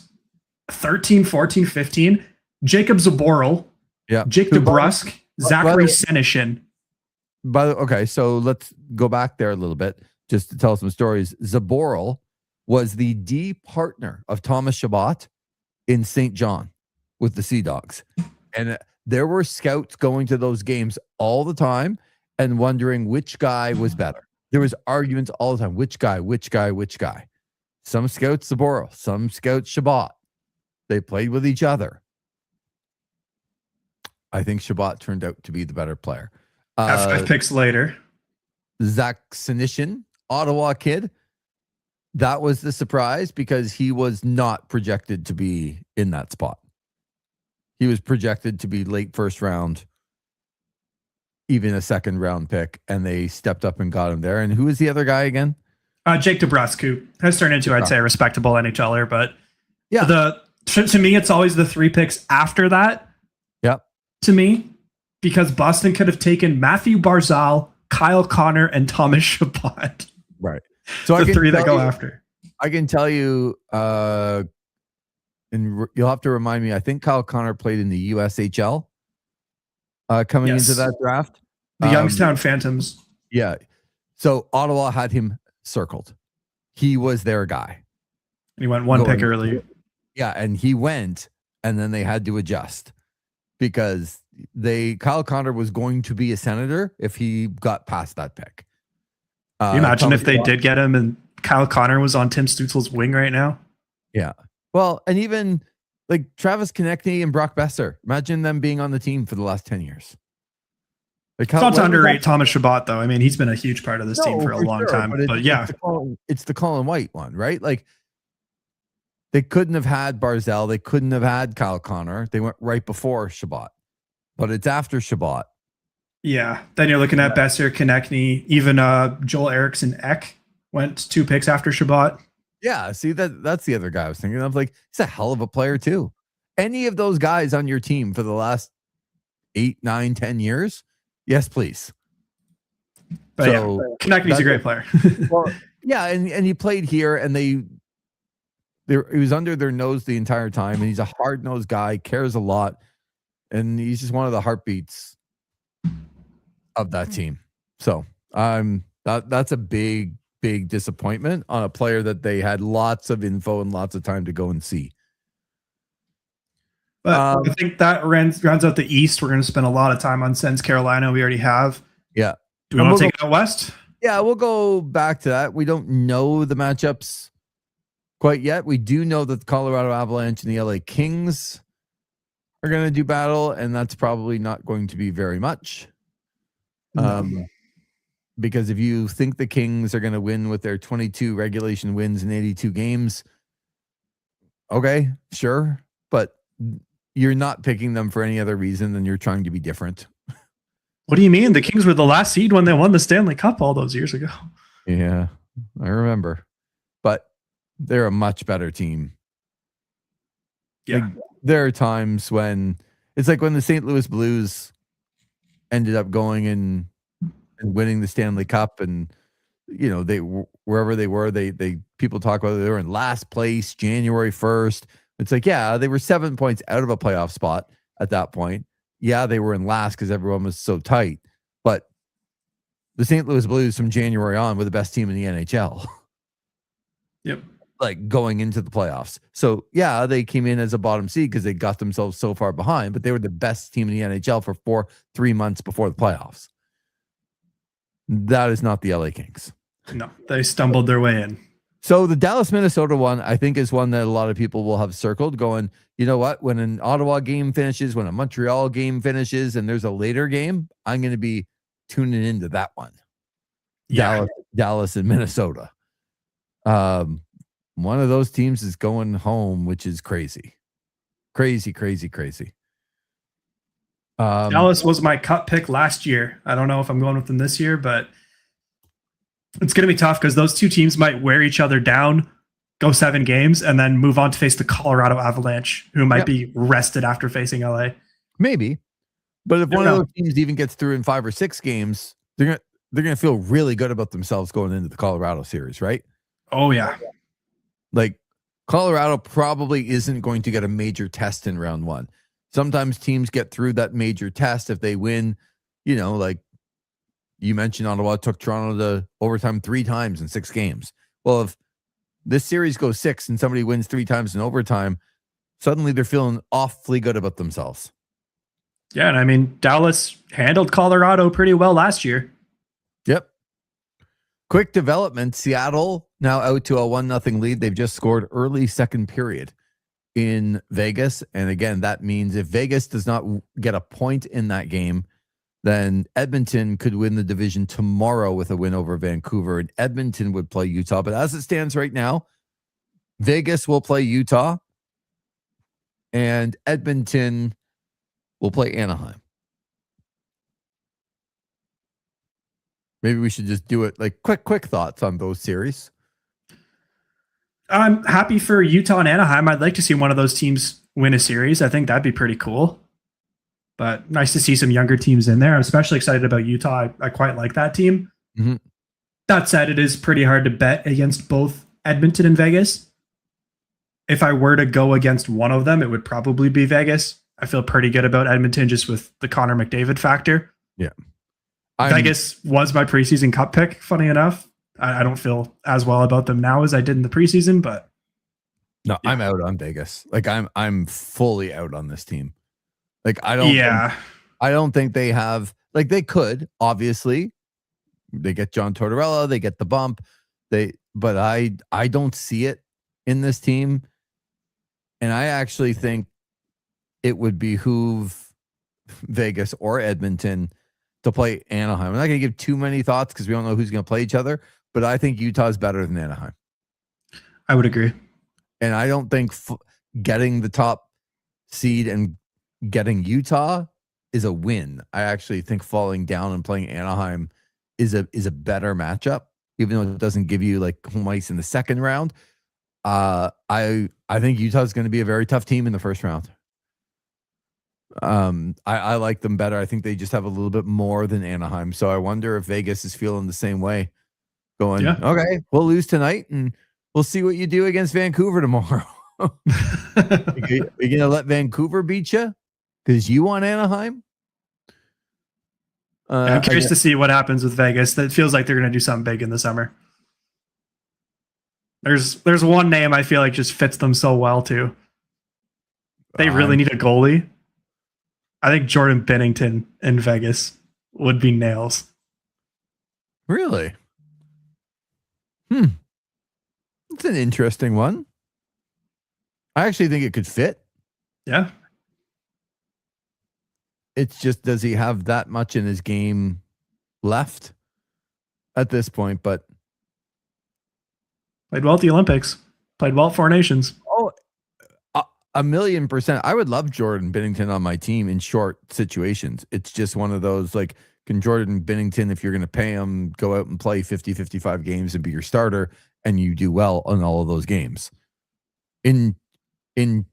13, 14, 15. Jacob Zaboral, Jake DeBrusk, Zachary Senyshyn. Okay, so let's go back there a little bit just to tell some stories. Zaboral was the D partner of Thomas Chabot in St. John with the Sea Dogs. And there were scouts going to those games all the time and wondering which guy was better. There was arguments all the time. Which guy? Some scouts Zaboral, some scouts Chabot. They played with each other. I think Chabot turned out to be the better player. 5 picks later. Zach Senyshyn, Ottawa kid. That was the surprise because he was not projected to be in that spot. He was projected to be late first round, even a second round pick, and they stepped up and got him there. And who is the other guy again? Jake DeBrusk, who has turned into, I'd say, a respectable NHLer. But to me, it's always the 3 picks after that. Yep. To me, because Boston could have taken Matthew Barzal, Kyle Connor, and Thomas Chabot. Right. So the 3 that go after. I can tell you, and you'll have to remind me, I think Kyle Connor played in the USHL coming into that draft. The Youngstown Phantoms. Yeah. So Ottawa had him circled. He was their guy. And he went 1 pick early. Yeah, and he went, and then they had to adjust because Kyle Connor was going to be a Senator if he got past that pick. Can you imagine if they did get him and Kyle Connor was on Tim Stutzel's wing right now? Yeah. Well, and even like Travis Konechny and Brock Besser. Imagine them being on the team for the last 10 years. Like, it's not to underrate Thomas Chabot, though. I mean, he's been a huge part of this team for a long time. But yeah. It's the Colin White one, right? Like, they couldn't have had Barzal. They couldn't have had Kyle Connor. They went right before Chabot. But it's after Chabot. Yeah. Then you're looking at Besser, Konechny, even Joel Eriksson Ek went 2 picks after Chabot. Yeah. See, that's the other guy I was thinking of. Like, he's a hell of a player, too. Any of those guys on your team for the last 8, 9, 10 years? Yes, please. But so, Konechny's a great player. Well, yeah, and he played here, and he was under their nose the entire time, and he's a hard-nosed guy, cares a lot, and he's just one of the heartbeats of that team. So that's a big disappointment on a player that they had lots of info and lots of time to go and see. But I think that rounds out the East. We're going to spend a lot of time on Sens Carolina. We already have. Yeah. Do we want to take it out West? Yeah, we'll go back to that. We don't know the matchups quite yet. We do know that the Colorado Avalanche and the LA Kings are going to do battle, and that's probably not going to be very much. Because if you think the Kings are going to win with their 22 regulation wins in 82 games, okay, sure. But you're not picking them for any other reason than you're trying to be different. What do you mean? The Kings were the last seed when they won the Stanley Cup all those years ago. Yeah, I remember. But they're a much better team. Yeah. Like, there are times when it's like when the St. Louis Blues ended up going and winning the Stanley Cup, and you know, they wherever they were, they people talk about it, they were in last place January 1st. It's like, yeah, they were 7 points out of a playoff spot at that point. Yeah, they were in last because everyone was so tight. But the St. Louis Blues from January on were the best team in the NHL. Yep. Like going into the playoffs. So, yeah, they came in as a bottom seed because they got themselves so far behind, but they were the best team in the NHL for 3 months before the playoffs. That is not the LA Kings. No, they stumbled their way in. So the Dallas, Minnesota one, I think, is one that a lot of people will have circled going, you know what, when an Ottawa game finishes, when a Montreal game finishes, and there's a later game, I'm going to be tuning into that one. Yeah. Dallas and Minnesota. One of those teams is going home, which is crazy. Crazy. Dallas was my cut pick last year. I don't know if I'm going with them this year, but it's going to be tough because those two teams might wear each other down, go 7 games, and then move on to face the Colorado Avalanche, who might be rested after facing LA. Maybe. But if one of those teams even gets through in 5 or 6 games, they're going to feel really good about themselves going into the Colorado series, right? Oh yeah. Like Colorado probably isn't going to get a major test in round one. Sometimes teams get through that major test if they win, like you mentioned Ottawa took Toronto to overtime 3 times in 6 games. Well, if this series goes 6 and somebody wins 3 times in overtime, suddenly they're feeling awfully good about themselves. Yeah, and I mean, Dallas handled Colorado pretty well last year. Yep. Quick development. Seattle now out to a 1-0 lead. They've just scored early second period in Vegas. And again, that means if Vegas does not get a point in that game, then Edmonton could win the division tomorrow with a win over Vancouver, and Edmonton would play Utah. But as it stands right now, Vegas will play Utah and Edmonton will play Anaheim. Maybe we should just do it like quick thoughts on those series. I'm happy for Utah and Anaheim. I'd like to see one of those teams win a series. I think that'd be pretty cool. But nice to see some younger teams in there. I'm especially excited about Utah. I quite like that team. Mm-hmm. That said, it is pretty hard to bet against both Edmonton and Vegas. If I were to go against one of them, it would probably be Vegas. I feel pretty good about Edmonton just with the Connor McDavid factor. Yeah. Vegas was my preseason cup pick, funny enough. I don't feel as well about them now as I did in the preseason, but no, yeah. I'm out on Vegas. Like I'm fully out on this team. Like I don't think they have, like they could, obviously. They get John Tortorella, they get the bump. But I don't see it in this team. And I actually think it would behoove Vegas or Edmonton to play Anaheim. I'm not going to give too many thoughts because we don't know who's going to play each other, but I think Utah's better than Anaheim. I would agree. And I don't think getting the top seed and getting Utah is a win. I actually think falling down and playing Anaheim is a better matchup, even though it doesn't give you like home ice in the second round. I think Utah's going to be a very tough team in the first round. I like them better. I think they just have a little bit more than Anaheim. So I wonder if Vegas is feeling the same way. Going, okay, we'll lose tonight and we'll see what you do against Vancouver tomorrow. You're going to let Vancouver beat you because you want Anaheim? I'm curious to see what happens with Vegas. That feels like they're going to do something big in the summer. There's one name I feel like just fits them so well too. They really need a goalie. I think Jordan Binnington in Vegas would be nails. Really? It's an interesting one. I actually think it could fit. Yeah. It's just, does he have that much in his game left at this point? But played well at the Olympics. Played well at Four Nations. Oh, 1,000,000%. I would love Jordan Binnington on my team in short situations. It's just one of those, like, can Jordan Binnington, if you're going to pay him, go out and play 50, 55 games and be your starter, and you do well on all of those games. In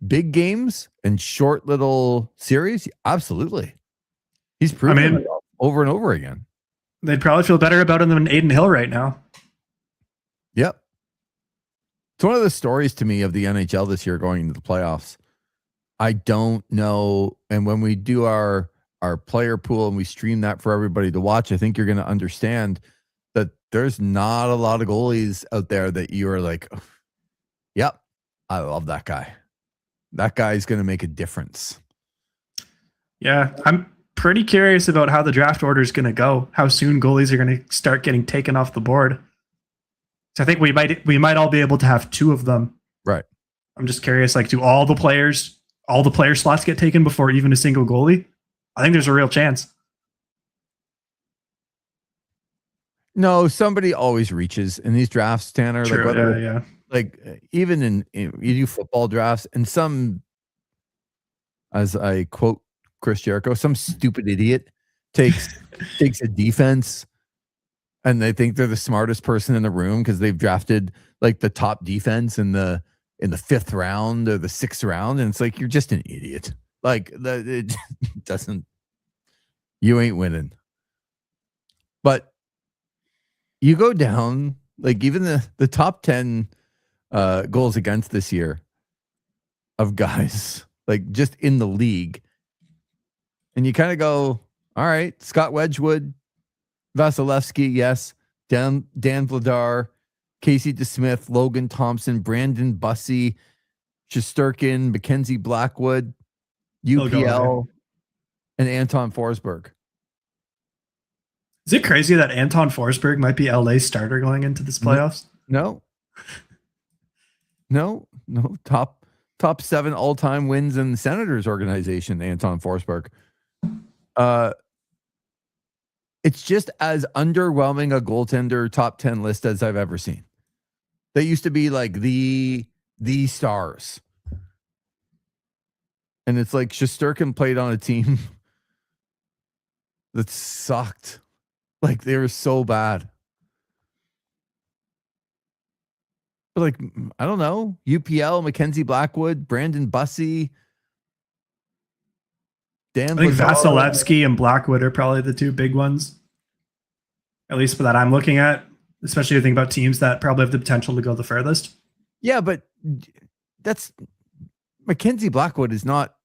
big games and short little series, absolutely. He's proven it over and over again. They'd probably feel better about him than Aiden Hill right now. Yep. It's one of the stories to me of the NHL this year going into the playoffs. I don't know. And when we do our player pool and we stream that for everybody to watch, I think you're going to understand that there's not a lot of goalies out there that you are like, yep, I love that guy. That guy's going to make a difference. Yeah, I'm pretty curious about how the draft order is going to go, how soon goalies are going to start getting taken off the board. So I think we might all be able to have 2 of them. Right. I'm just curious, like, do all the player slots get taken before even a single goalie? I think there's a real chance. No, somebody always reaches in these drafts, Tanner. True, like yeah. Like even in you do football drafts, and some, as I quote Chris Jericho, some stupid idiot takes a defense and they think they're the smartest person in the room because they've drafted like the top defense in the 5th round or the 6th round, and it's like, you're just an idiot. Like it doesn't, you ain't winning. But you go down, like even the top 10 goals against this year of guys, like just in the league. And you kind of go, all right, Scott Wedgwood, Vasilevsky, yes. Dan Vladar, Casey DeSmith, Logan Thompson, Brandon Bussey, Shesterkin, Mackenzie Blackwood, UPL, and Anton Forsberg. Is it crazy that Anton Forsberg might be LA's starter going into this playoffs? No. Top 7 all-time wins in the Senators organization, Anton Forsberg. It's just as underwhelming a goaltender top 10 list as I've ever seen. They used to be like the stars. And it's like Shesterkin played on a team that sucked. Like they were so bad. But like, I don't know. UPL, Mackenzie Blackwood, Brandon Bussey, Dan. I think Vasilevsky and Blackwood are probably the two big ones. At least for that I'm looking at, especially to think about teams that probably have the potential to go the furthest. Yeah, but that's Mackenzie Blackwood is not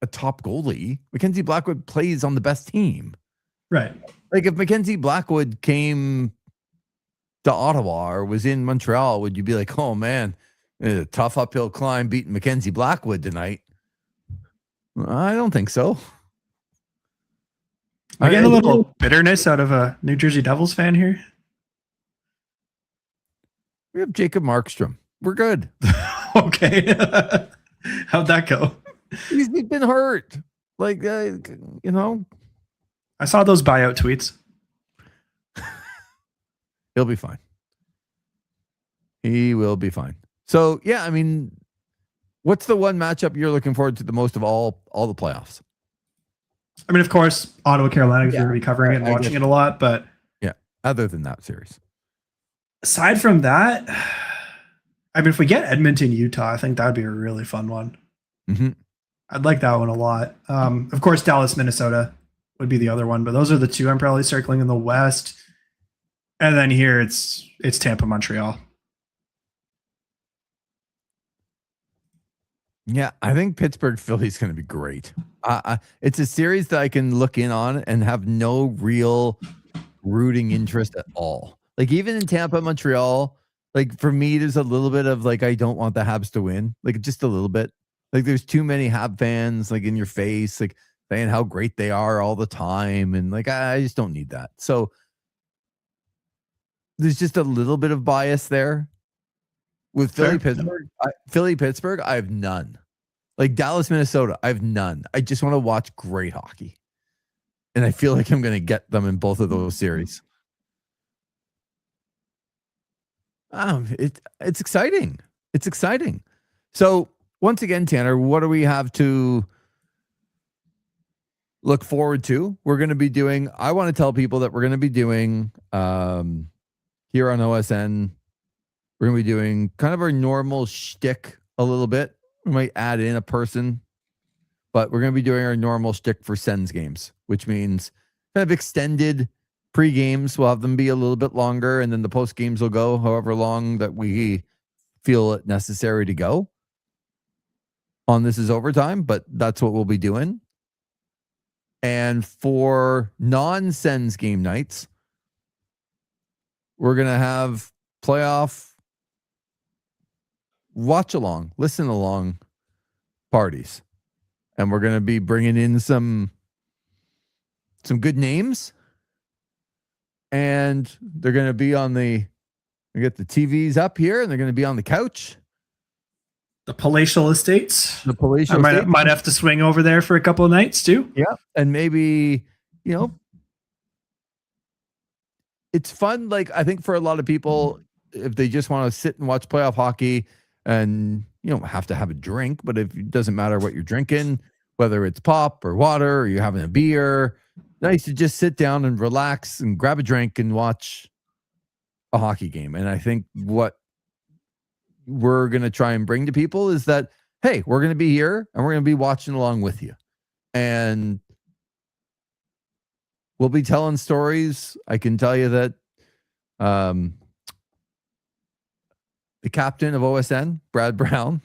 a top goalie. Mackenzie Blackwood plays on the best team. Right. Like if Mackenzie Blackwood came to Ottawa or was in Montreal, would you be like, oh man, a tough uphill climb beating Mackenzie Blackwood tonight? I don't think so. I get a little bitterness out of a New Jersey Devils fan here. We have Jacob Markstrom. We're good. Okay. How'd that go? He's been hurt. Like, I saw those buyout tweets. He'll be fine. He will be fine. So, yeah, I mean, what's the one matchup you're looking forward to the most of all the playoffs? I mean, of course, Ottawa, Carolina, because we're going to be covering it and watching it a lot. But yeah, other than that series. Aside from that, I mean, if we get Edmonton, Utah, I think that would be a really fun one. Mm-hmm. I'd like that one a lot. Of course, Dallas, Minnesota would be the other one. But those are the two I'm probably circling in the West. And then here it's Tampa, Montreal. Yeah, I think Pittsburgh Philly's going to be great. It's a series that I can look in on and have no real rooting interest at all. Like even in Tampa, Montreal, like for me, there's a little bit of like I don't want the Habs to win, like just a little bit. Like there's too many Hab fans like in your face, like saying how great they are all the time, and like I just don't need that. So there's just a little bit of bias there. With Philly, Pittsburgh, I have none. Like Dallas, Minnesota, I have none. I just want to watch great hockey. And I feel like I'm going to get them in both of those series. It's exciting. It's exciting. So once again, Tanner, what do we have to look forward to? We're going to be doing, I want to tell people that we're going to be doing here on OSN, we're going to be doing kind of our normal shtick a little bit. We might add in a person, but we're going to be doing our normal shtick for Sens games, which means kind of extended pre-games. We'll have them be a little bit longer, and then the post-games will go however long that we feel it necessary to go. On This Is Overtime, but that's what we'll be doing. And for non-Sens game nights, we're going to have playoff watch along, listen along parties. And we're going to be bringing in some good names. And they're going to be on we get the TVs up here, and they're going to be on the couch. The palatial estates. The palatial estates. Might have to swing over there for a couple of nights too. Yeah. And maybe, it's fun. Like, I think for a lot of people, if they just want to sit and watch playoff hockey, and you don't have to have a drink, but if it doesn't matter what you're drinking, whether it's pop or water or you're having a beer, nice to just sit down and relax and grab a drink and watch a hockey game. And I think what we're going to try and bring to people is that, hey, we're going to be here and we're going to be watching along with you. And we'll be telling stories. I can tell you that The captain of OSN, Brad Brown.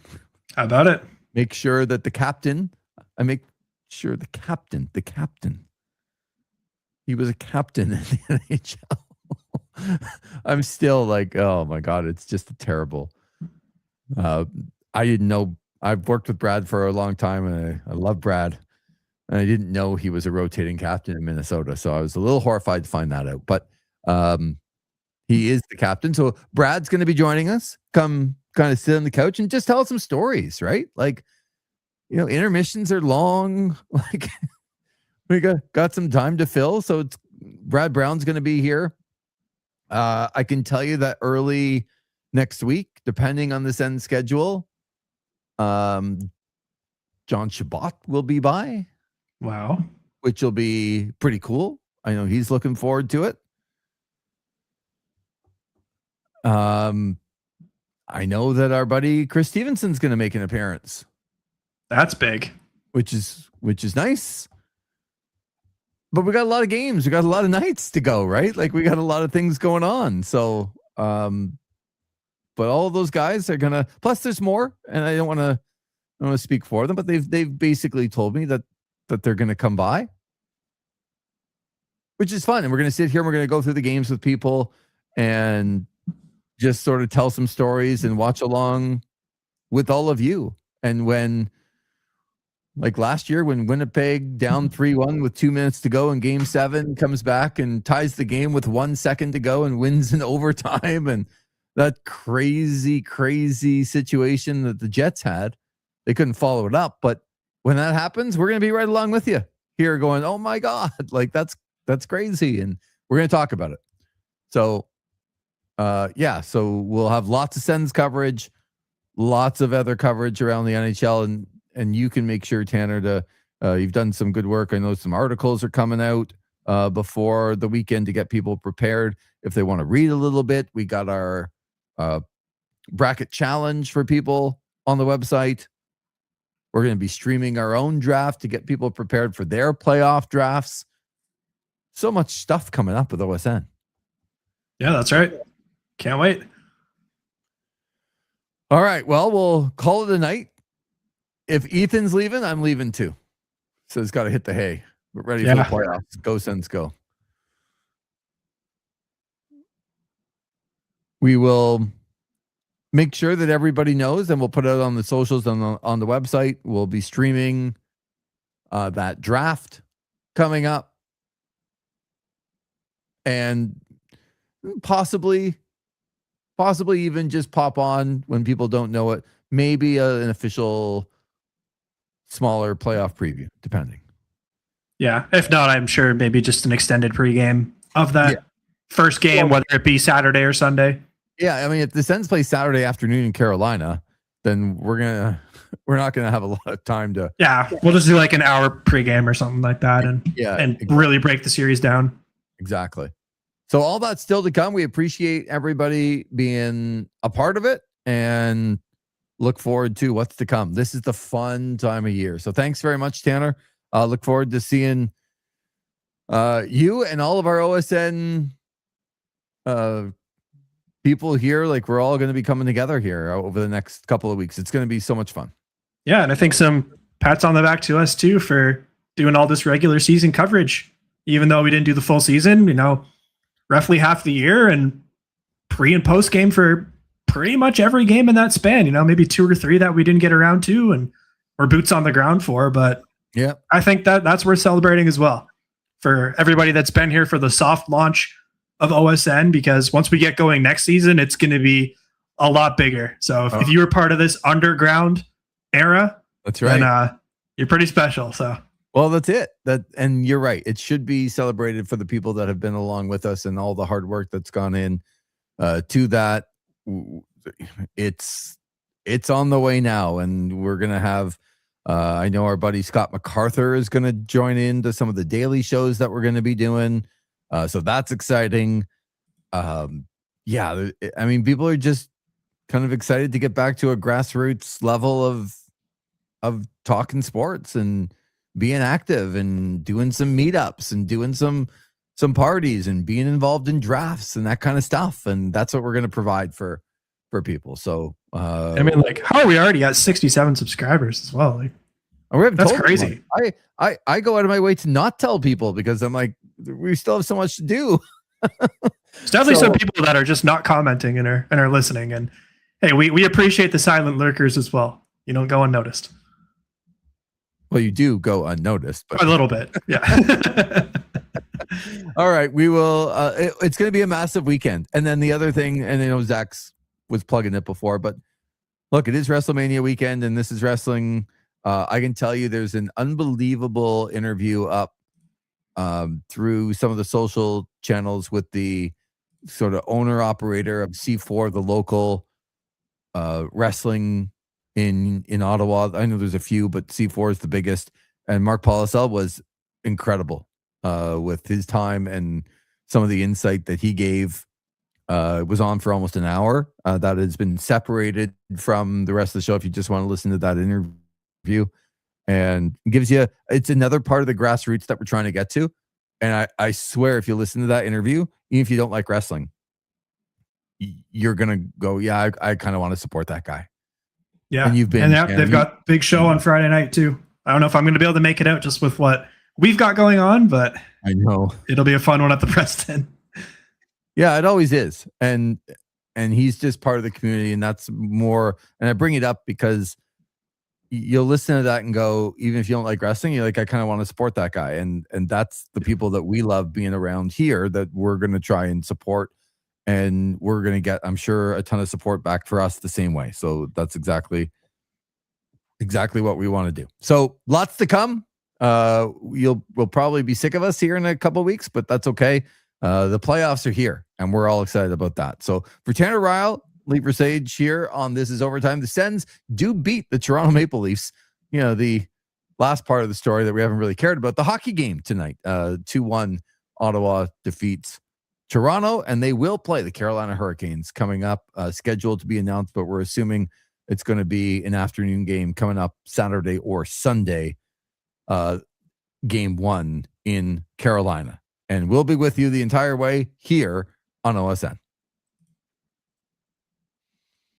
How about it? Make sure that the captain, the captain, he was a captain in the NHL. I'm still like, oh my God, it's just terrible. I didn't know. I've worked with Brad for a long time, and I love Brad. And I didn't know he was a rotating captain in Minnesota, so I was a little horrified to find that out. But he is the captain, so Brad's going to be joining us. Come, kind of sit on the couch and just tell us some stories, right? Like, intermissions are long. Like, we got some time to fill, so it's Brad Brown's going to be here. I can tell you that early next week, depending on the Send schedule, John Shabbat will be by. Wow. Which will be pretty cool. I know he's looking forward to it. I know that our buddy Chris Stevenson's going to make an appearance. That's big. Which is nice. But we got a lot of games. We got a lot of nights to go, right? Like, we got a lot of things going on. So, but all of those guys are gonna. Plus, there's more, and I don't want to speak for them, but they've basically told me that they're going to come by, which is fun. And we're going to sit here and we're going to go through the games with people and just sort of tell some stories and watch along with all of you. And when, like last year, when Winnipeg down 3-1 with 2 minutes to go in game 7 comes back and ties the game with 1 second to go and wins in overtime, and that crazy situation that the Jets had, they couldn't follow it up. But when that happens, we're going to be right along with you here going, oh my God, like that's crazy. And we're going to talk about it. So, so we'll have lots of Sens coverage, lots of other coverage around the NHL, and you can make sure, Tanner, you've done some good work. I know some articles are coming out before the weekend to get people prepared. If they want to read a little bit, we got our bracket challenge for people on the website. We're going to be streaming our own draft to get people prepared for their playoff drafts. So much stuff coming up with OSN. Yeah, that's right. Can't wait. All right. Well, we'll call it a night. If Ethan's leaving, I'm leaving too. So it's got to hit the hay. We're ready for the playoffs. Go Sens, go. We will make sure that everybody knows, and we'll put it out on the socials on the website. We'll be streaming that draft coming up, and possibly even just pop on when people don't know it. Maybe an official smaller playoff preview, depending. Yeah, if not, I'm sure maybe just an extended pregame of that first game, whether it be Saturday or Sunday. Yeah, I mean, if the Sens play Saturday afternoon in Carolina, then we're not gonna have a lot of time to. Yeah, we'll just do like an hour pregame or something like that, and exactly. Really break the series down. Exactly. So all that's still to come. We appreciate everybody being a part of it, and look forward to what's to come. This is the fun time of year. So thanks very much, Tanner. Look forward to seeing you and all of our OSN people here. Like, we're all going to be coming together here over the next couple of weeks. It's going to be so much fun. Yeah, and I think some pats on the back to us too for doing all this regular season coverage, even though we didn't do the full season. Roughly half the year, and pre and post game for pretty much every game in that span. Maybe 2 or 3 that we didn't get around to, and we're boots on the ground for. But yeah, I think that's worth celebrating as well for everybody that's been here for the soft launch of OSN, because once we get going next season, it's going to be a lot bigger. So if you were part of this underground era, that's right, then you're pretty special. So. Well, that's it. And you're right. It should be celebrated for the people that have been along with us and all the hard work that's gone in to that. It's on the way now, and we're gonna have. I know our buddy Scott MacArthur is going to join into some of the daily shows that we're going to be doing. So that's exciting. I mean, people are just kind of excited to get back to a grassroots level of talking sports and being active and doing some meetups and doing some some parties and being involved in drafts and that kind of stuff. And that's what we're going to provide for people. So, I mean, like, how are we already at 67 subscribers as well? Like, that's crazy. I go out of my way to not tell people because I'm like, we still have so much to do. There's definitely some people that are just not commenting and are listening. And hey, we appreciate the silent lurkers as well. You don't go unnoticed. Well, you do go unnoticed, but a little bit. Yeah. All right. We will. It's going to be a massive weekend. And then the other thing, and I know Zach's was plugging it before, but look, it is WrestleMania weekend and this is wrestling. I can tell you there's an unbelievable interview up through some of the social channels with the sort of owner operator of C4, the local wrestling in Ottawa. I know there's a few, but C4 is the biggest. And Mark Polisel was incredible with his time and some of the insight that he gave. It was on for almost an hour. That has been separated from the rest of the show if you just want to listen to that interview. And gives you, it's another part of the grassroots that we're trying to get to. And I swear, if you listen to that interview, even if you don't like wrestling, you're going to go, yeah, I kind of want to support that guy. Yeah. And they've got big show on Friday night too. I don't know if I'm going to be able to make it out just with what we've got going on, but I know it'll be a fun one at the Preston. Yeah, it always is. And he's just part of the community. And that's more, and I bring it up because you'll listen to that and go, even if you don't like wrestling, you're like, I kind of want to support that guy. And that's the people that we love being around here that we're going to try and support. And we're going to get, I'm sure, a ton of support back for us the same way. So that's exactly what we want to do. So lots to come. We'll probably be sick of us here in a couple of weeks, but that's okay. The playoffs are here and we're all excited about that. So for Tanner Ryle, Leaper Sage here on This Is Overtime, the Sens do beat the Toronto Maple Leafs. You know, the last part of the story that we haven't really cared about, the hockey game tonight, 2-1 Ottawa defeats Toronto, and they will play the Carolina Hurricanes coming up, scheduled to be announced, but we're assuming it's going to be an afternoon game coming up Saturday or Sunday, game 1 in Carolina. And we'll be with you the entire way here on OSN.